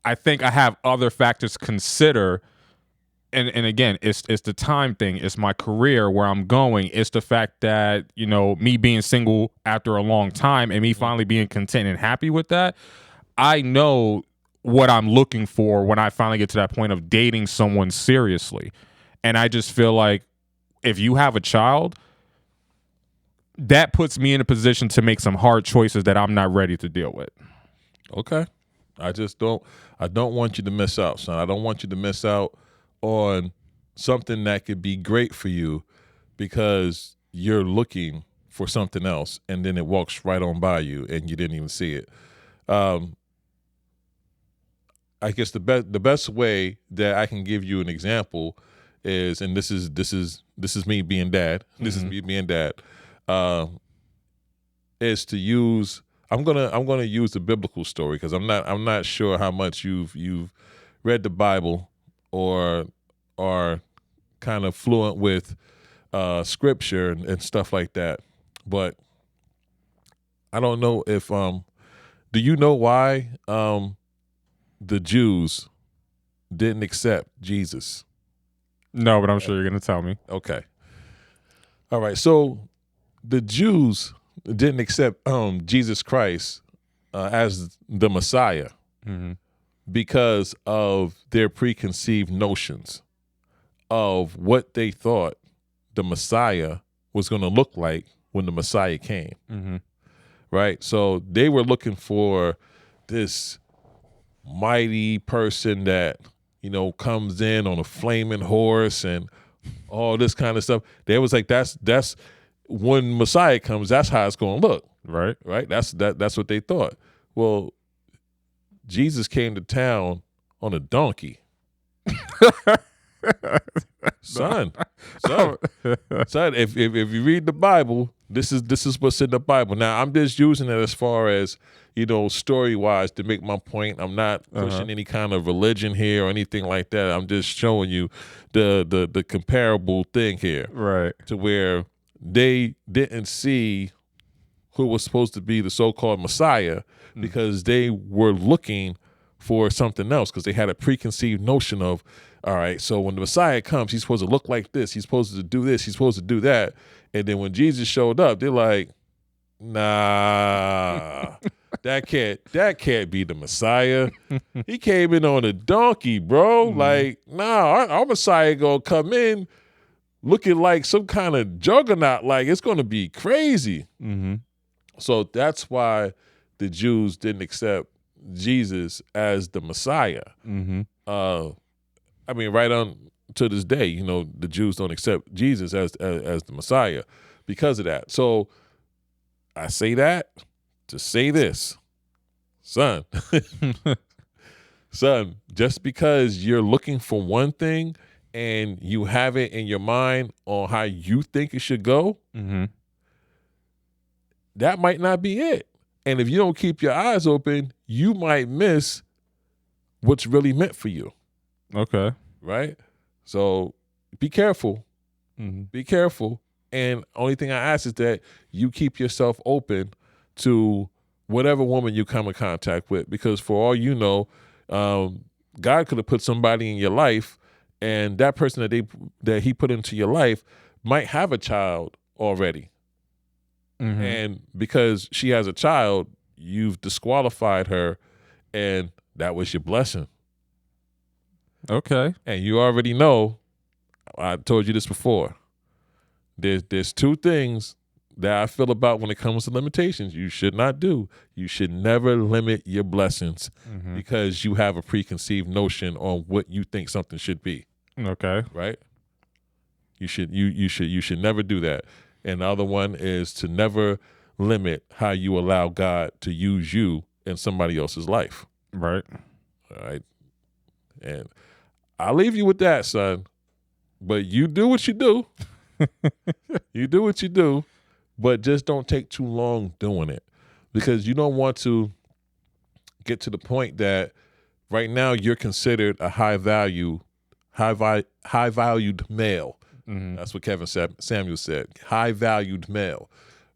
[SPEAKER 2] I think I have other factors to consider. And again, it's the time thing. It's my career, where I'm going. It's the fact that, me being single after a long time and me finally being content and happy with that. I know what I'm looking for when I finally get to that point of dating someone seriously. And I just feel like if you have a child, that puts me in a position to make some hard choices that I'm not ready to deal with.
[SPEAKER 1] Okay. I don't want you to miss out, son. I don't want you to miss out on something that could be great for you because you're looking for something else and then it walks right on by you and you didn't even see it. I guess the best way that I can give you an example is, and this is me being dad. This is me being dad. Is to use. I'm gonna use the biblical story because I'm not sure how much you've read the Bible or are kind of fluent with scripture and stuff like that. But I don't know if do you know why the Jews didn't accept Jesus?
[SPEAKER 2] No, but I'm sure you're going to tell me.
[SPEAKER 1] Okay. All right. So the Jews didn't accept Jesus Christ as the Messiah because of their preconceived notions of what they thought the Messiah was going to look like when the Messiah came. Right? So they were looking for this mighty person that, comes in on a flaming horse and all this kind of stuff. They was like, that's when Messiah comes, that's how it's going to look.
[SPEAKER 2] Right.
[SPEAKER 1] Right. That's what they thought. Well, Jesus came to town on a donkey. Son, if you read the Bible, this is what's in the Bible. Now, I'm just using it as far as, story-wise to make my point. I'm not pushing any kind of religion here or anything like that. I'm just showing you the comparable thing here.
[SPEAKER 2] Right.
[SPEAKER 1] To where they didn't see who was supposed to be the so-called Messiah because they were looking for something else because they had a preconceived notion of, all right, so when the Messiah comes, he's supposed to look like this. He's supposed to do this. He's supposed to do that. And then when Jesus showed up, they're like, nah, that can't be the Messiah. He came in on a donkey, bro. Like, nah, our Messiah gonna come in looking like some kind of juggernaut. Like, it's gonna be crazy. So that's why the Jews didn't accept Jesus as the Messiah. I mean, right on to this day, the Jews don't accept Jesus as the Messiah because of that. So I say that to say this, son, just because you're looking for one thing and you have it in your mind on how you think it should go, that might not be it. And if you don't keep your eyes open, you might miss what's really meant for you.
[SPEAKER 2] Okay.
[SPEAKER 1] Right? So be careful. Be careful. And only thing I ask is that you keep yourself open to whatever woman you come in contact with, because for all you know, God could have put somebody in your life, and that person that he put into your life might have a child already. And because she has a child, you've disqualified her, and that was your blessing.
[SPEAKER 2] Okay.
[SPEAKER 1] And you already know, I told you this before, there's two things that I feel about when it comes to limitations you should not do. You should never limit your blessings because you have a preconceived notion on what you think something should be.
[SPEAKER 2] Okay.
[SPEAKER 1] Right? You should never do that. And the other one is to never limit how you allow God to use you in somebody else's life.
[SPEAKER 2] Right.
[SPEAKER 1] All right. And I'll leave you with that, son. But you do what you do. You do what you do, but just don't take too long doing it. because you don't want to get to the point that right now you're considered a high valued male. That's what Kevin Samuel said. High valued male,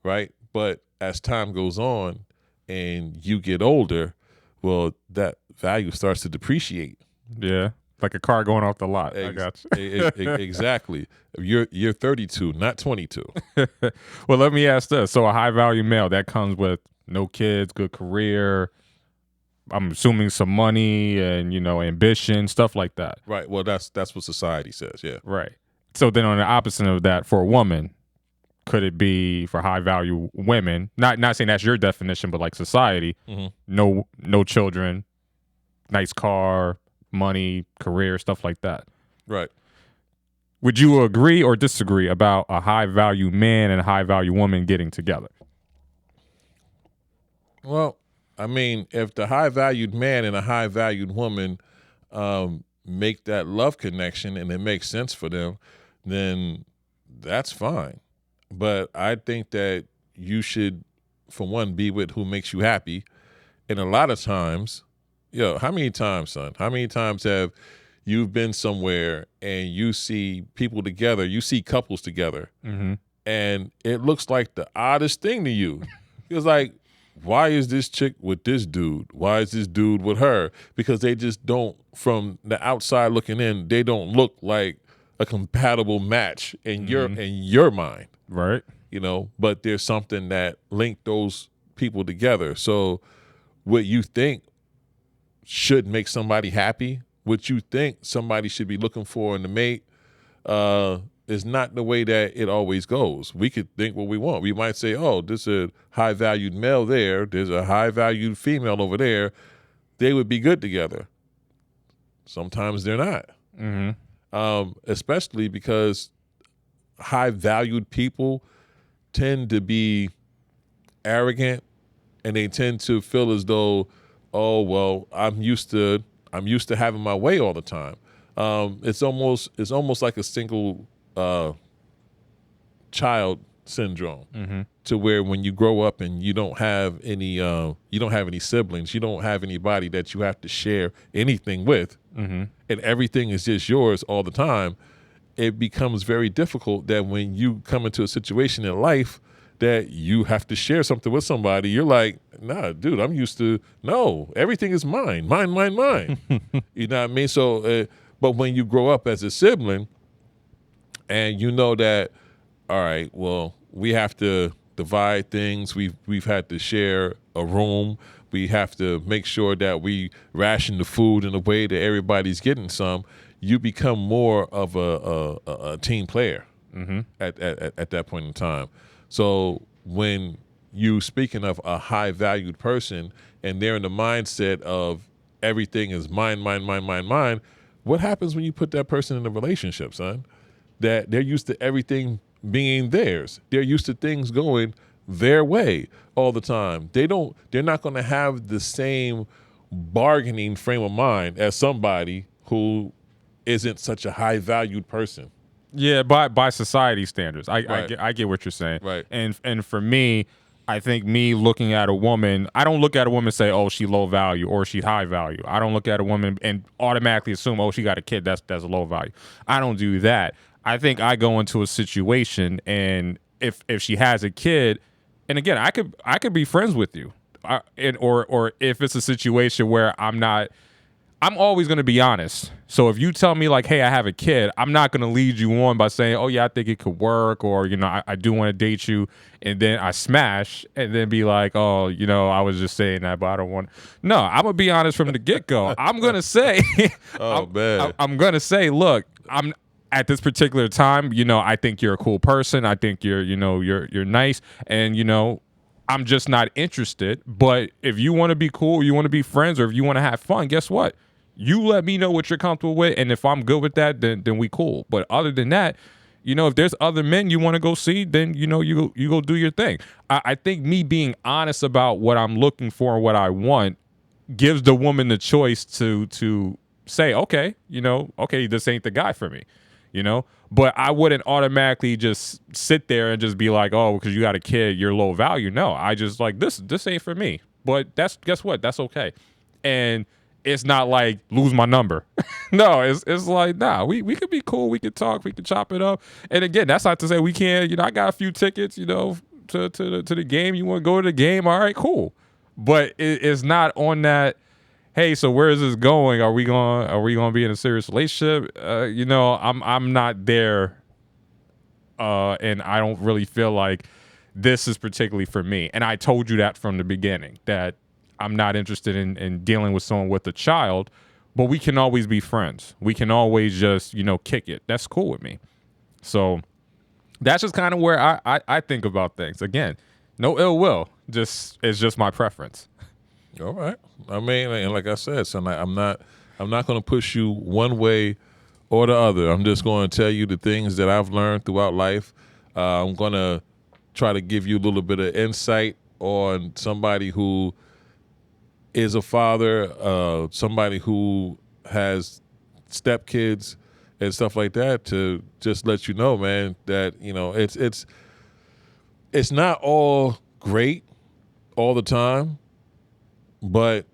[SPEAKER 1] right? But as time goes on and you get older, well, that value starts to depreciate.
[SPEAKER 2] Yeah, like a car going off the lot. I got you.
[SPEAKER 1] Exactly. You're 32, not 22.
[SPEAKER 2] Well, let me ask this. So a high value male, that comes with no kids, good career, I'm assuming some money and, ambition, stuff like that.
[SPEAKER 1] Right. Well, that's what society says. Yeah.
[SPEAKER 2] Right. So then on the opposite of that, for a woman, could it be for high value women? Not saying that's your definition, but like society, no children, nice car, money, career, stuff like that.
[SPEAKER 1] Right.
[SPEAKER 2] Would you agree or disagree about a high value man and a high value woman getting together?
[SPEAKER 1] Well, I mean, if the high valued man and a high valued woman make that love connection and it makes sense for them, then that's fine. But I think that you should, for one, be with who makes you happy. And a lot of times, how many times, son? How many times have you been somewhere and you see people together, you see couples together, and it looks like the oddest thing to you? It's like, why is this chick with this dude? Why is this dude with her? Because they just don't, from the outside looking in, they don't look like a compatible match in your mind.
[SPEAKER 2] Right.
[SPEAKER 1] But there's something that linked those people together. So what you think should make somebody happy, what you think somebody should be looking for in the mate, is not the way that it always goes. We could think what we want. We might say, oh, there's a high-valued male there. There's a high-valued female over there. They would be good together. Sometimes they're not. Especially because high-valued people tend to be arrogant, and they tend to feel as though, oh, well, I'm used to having my way all the time. It's almost like a single child syndrome, to where when you grow up and you don't have any siblings, you don't have anybody that you have to share anything with, and everything is just yours all the time. It becomes very difficult that when you come into a situation in life that you have to share something with somebody, you're like, nah, dude, I'm used to, no, everything is mine. You know what I mean? So, but when you grow up as a sibling and you know that, all right, well, we have to divide things. We've had to share a room. We have to make sure that we ration the food in a way that everybody's getting some. You become more of a team player at that point in time. So when you, speaking of a high valued person and they're in the mindset of everything is mine, what happens when you put that person in a relationship, son? That they're used to everything being theirs. They're used to things going their way all the time. They're not going to have the same bargaining frame of mind as somebody who isn't such a high valued person.
[SPEAKER 2] Yeah, by society standards. I get what you're saying.
[SPEAKER 1] Right.
[SPEAKER 2] And for me, I think me looking at a woman, I don't look at a woman and say, oh, she low value or she high value. I don't look at a woman and automatically assume, oh, she got a kid, that's a low value. I don't do that. I think I go into a situation, and if she has a kid, and again, I could be friends with you, or if it's a situation where I'm always going to be honest. So if you tell me like, hey, I have a kid, I'm not going to lead you on by saying, oh yeah, I think it could work, or I do want to date you, and then I smash and then be like, oh, I was just saying that, but I don't want. No, I'm gonna be honest from the get go. I'm gonna say, I'm gonna say, look, I'm at this particular time. I think you're a cool person. I think you're nice, and I'm just not interested. But if you want to be cool, you want to be friends, or if you want to have fun, guess what? You let me know what you're comfortable with, and if I'm good with that, then we cool. But other than that, if there's other men you want to go see, then you go do your thing. I think me being honest about what I'm looking for and what I want gives the woman the choice to say, okay, okay, this ain't the guy for me. you know. But I wouldn't automatically just sit there and just be like, oh, because you got a kid, you're low value. No, I just like this ain't for me. But guess what? That's okay. And it's not like lose my number. No, it's like, nah, we could be cool, we could talk, we could chop it up. And again, that's not to say we can't, you know, I got a few tickets, you know, to the game. You want to go to the game? All right, cool. But it's not on that, hey, so where is this going? Are we going to be in a serious relationship? You know, I'm not there, and I don't really feel like this is particularly for me. And I told you that from the beginning, that I'm not interested in dealing with someone with a child, but we can always be friends. We can always just, you know, kick it. That's cool with me. So that's just kind of where I think about things. Again, no ill will. It's just my preference.
[SPEAKER 1] All right. I mean, and like I said, son, I'm not going to push you one way or the other. I'm just going to tell you the things that I've learned throughout life. I'm going to try to give you a little bit of insight on somebody who is a father, somebody who has stepkids and stuff like that, to just let you know, man, that, you know, it's not all great all the time, but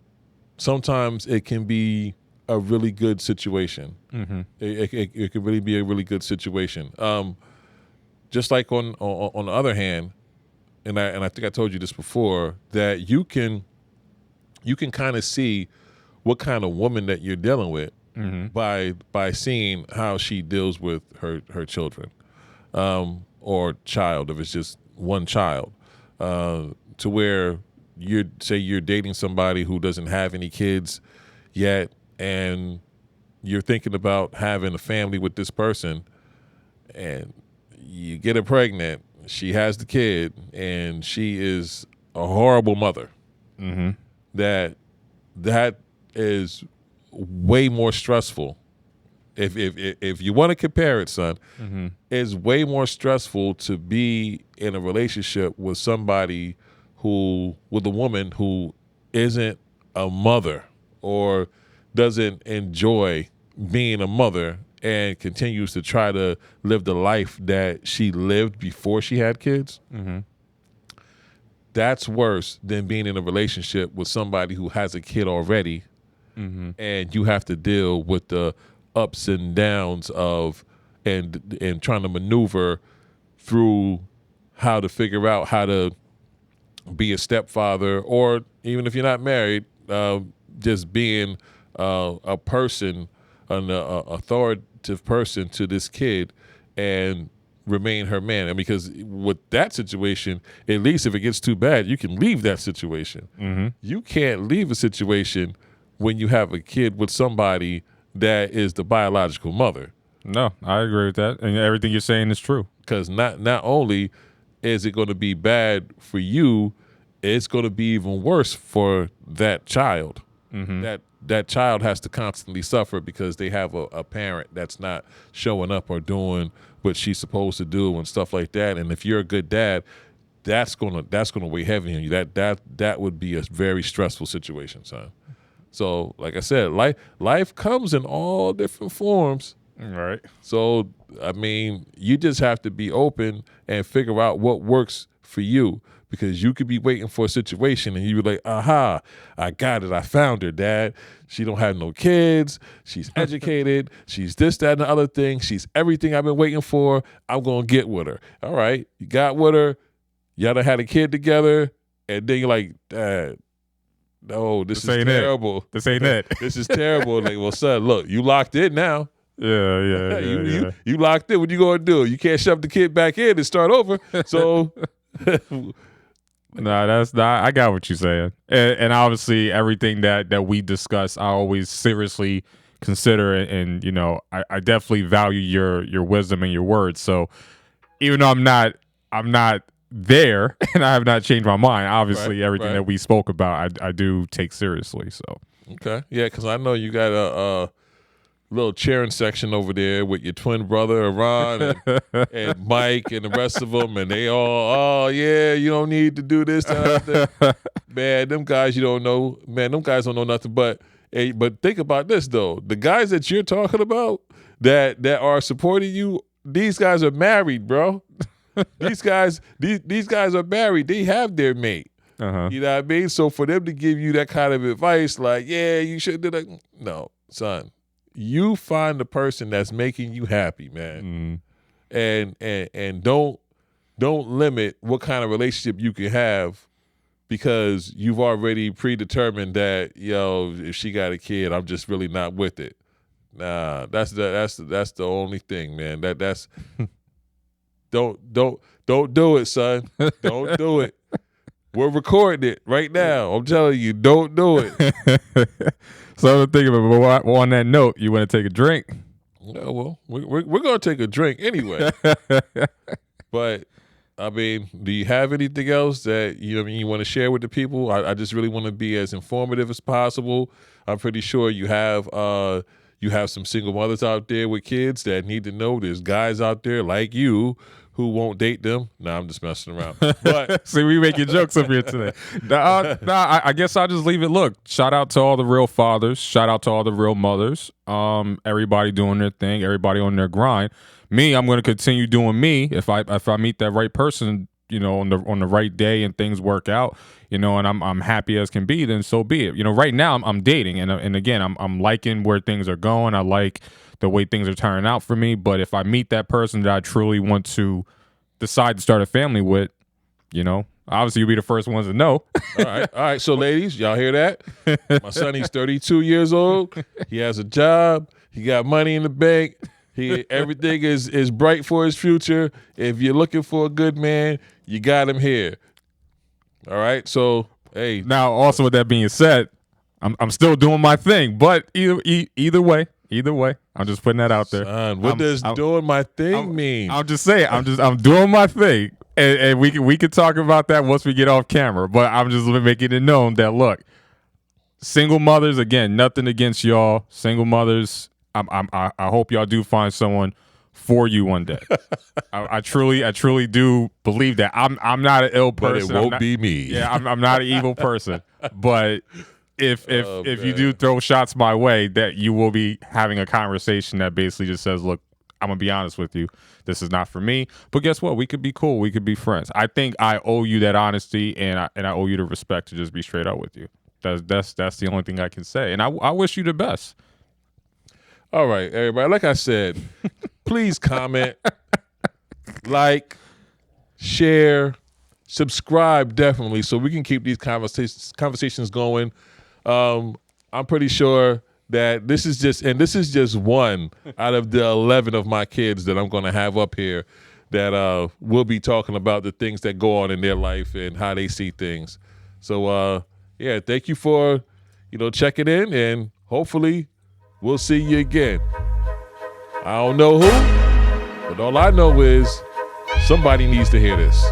[SPEAKER 1] sometimes it can be a really good situation. Mm-hmm. It can really be a really good situation. Just like on the other hand, and I think I told you this before, that you can kind of see what kind of woman that you're dealing with by seeing how she deals with her children, or child, if it's just one child, to where you're dating somebody who doesn't have any kids yet, and you're thinking about having a family with this person, and you get her pregnant, she has the kid, and she is a horrible mother. Mm-hmm. That is way more stressful. If you want to compare it, son, mm-hmm. It's way more stressful to be in a relationship with somebody with a woman who isn't a mother or doesn't enjoy being a mother and continues to try to live the life that she lived before she had kids. Mm-hmm. That's worse than being in a relationship with somebody who has a kid already, mm-hmm. and you have to deal with the ups and downs of and trying to maneuver through how to figure out how to be a stepfather, or even if you're not married, just being a person, an authoritative person to this kid, and remain her man. And because with that situation, at least if it gets too bad, you can leave that situation. Mm-hmm. You can't leave a situation when you have a kid with somebody that is the biological mother.
[SPEAKER 2] No, I agree with that. And everything you're saying is true.
[SPEAKER 1] Because not only is it going to be bad for you, it's going to be even worse for that child. Mm-hmm. That child has to constantly suffer because they have a parent that's not showing up or doing what she's supposed to do and stuff like that. And if you're a good dad, that's gonna weigh heavy on you. That would be a very stressful situation, son. So, like I said, life comes in all different forms.
[SPEAKER 2] Right.
[SPEAKER 1] So, I mean, you just have to be open and figure out what works for you, because you could be waiting for a situation and you be like, aha, I got it. I found her, Dad. She don't have no kids. She's educated. She's this, that, and the other thing. She's everything I've been waiting for. I'm going to get with her. All right. You got with her. Y'all done had a kid together. And then you're like, Dad, no, this is terrible.
[SPEAKER 2] This ain't it.
[SPEAKER 1] This is terrible. Like, well, son, look, you locked in now.
[SPEAKER 2] Yeah.
[SPEAKER 1] You locked in. What you gonna do? You can't shove the kid back in and start over. So,
[SPEAKER 2] nah, that's not. I got what you're saying, and obviously everything that we discuss, I always seriously consider, and you know, I definitely value your wisdom and your words. So, even though I'm not there, and I have not changed my mind. Obviously, everything that we spoke about, I do take seriously. So,
[SPEAKER 1] okay, yeah, because I know you got a little cheering section over there with your twin brother Iran and Mike and the rest of them, and they all, oh yeah, you don't need to do this, that. Man, them guys, you don't know, man, them guys don't know nothing. But think about this though, the guys that you're talking about, that are supporting you, these guys are married, bro. these guys are married. They have their mate.
[SPEAKER 2] Uh-huh.
[SPEAKER 1] You know what I mean? So for them to give you that kind of advice, like, yeah, you should do that. No, son. You find the person that's making you happy, man. And don't limit what kind of relationship you can have because you've already predetermined that, yo, if she got a kid, I'm just really not with it. Nah, that's the only thing, man. That's don't do it, son. Don't do it. We're recording it right now. I'm telling you, don't do it.
[SPEAKER 2] So I'm thinking about on that note, you want to take a drink?
[SPEAKER 1] Yeah, well, we're gonna take a drink anyway. But I mean, do you have anything else that you want to share with the people? I just really want to be as informative as possible. I'm pretty sure you have some single mothers out there with kids that need to know there's guys out there like you who won't date them. Nah, I'm just messing around. But
[SPEAKER 2] see, we making jokes up here today. I guess I'll just leave it. Look, shout out to all the real fathers. Shout out to all the real mothers. Everybody doing their thing. Everybody on their grind. Me, I'm going to continue doing me. If I meet that right person, on the right day and things work out, and I'm happy as can be, then so be it. Right now I'm dating, and again I'm liking where things are going. I like the way things are turning out for me. But if I meet that person that I truly want to decide to start a family with, obviously you'll be the first ones to know.
[SPEAKER 1] All right. So ladies, y'all hear that? My son, he's 32 years old. He has a job. He got money in the bank. Everything is bright for his future. If you're looking for a good man, you got him here. All right. So hey.
[SPEAKER 2] Now, also with that being said, I'm still doing my thing. But either way, I'm just putting that out there.
[SPEAKER 1] Son, what does doing my thing mean?
[SPEAKER 2] I'm just saying. I'm doing my thing, and we can talk about that once we get off camera. But I'm just making it known that look, single mothers, again, nothing against y'all, single mothers. I hope y'all do find someone for you one day. I truly do believe that. I'm not an ill person.
[SPEAKER 1] But it won't be me.
[SPEAKER 2] Yeah, I'm not an evil person. But if you do throw shots my way, that you will be having a conversation that basically just says, look, I'm gonna be honest with you. This is not for me. But guess what? We could be cool. We could be friends. I think I owe you that honesty, and I owe you the respect to just be straight up with you. That's the only thing I can say. And I wish you the best.
[SPEAKER 1] All right, everybody. Like I said, please comment, like, share, subscribe definitely so we can keep these conversations going. I'm pretty sure that this is just one out of the 11 of my kids that I'm going to have up here that will be talking about the things that go on in their life and how they see things. So yeah, thank you for checking in, and hopefully we'll see you again. I don't know who, but all I know is somebody needs to hear this.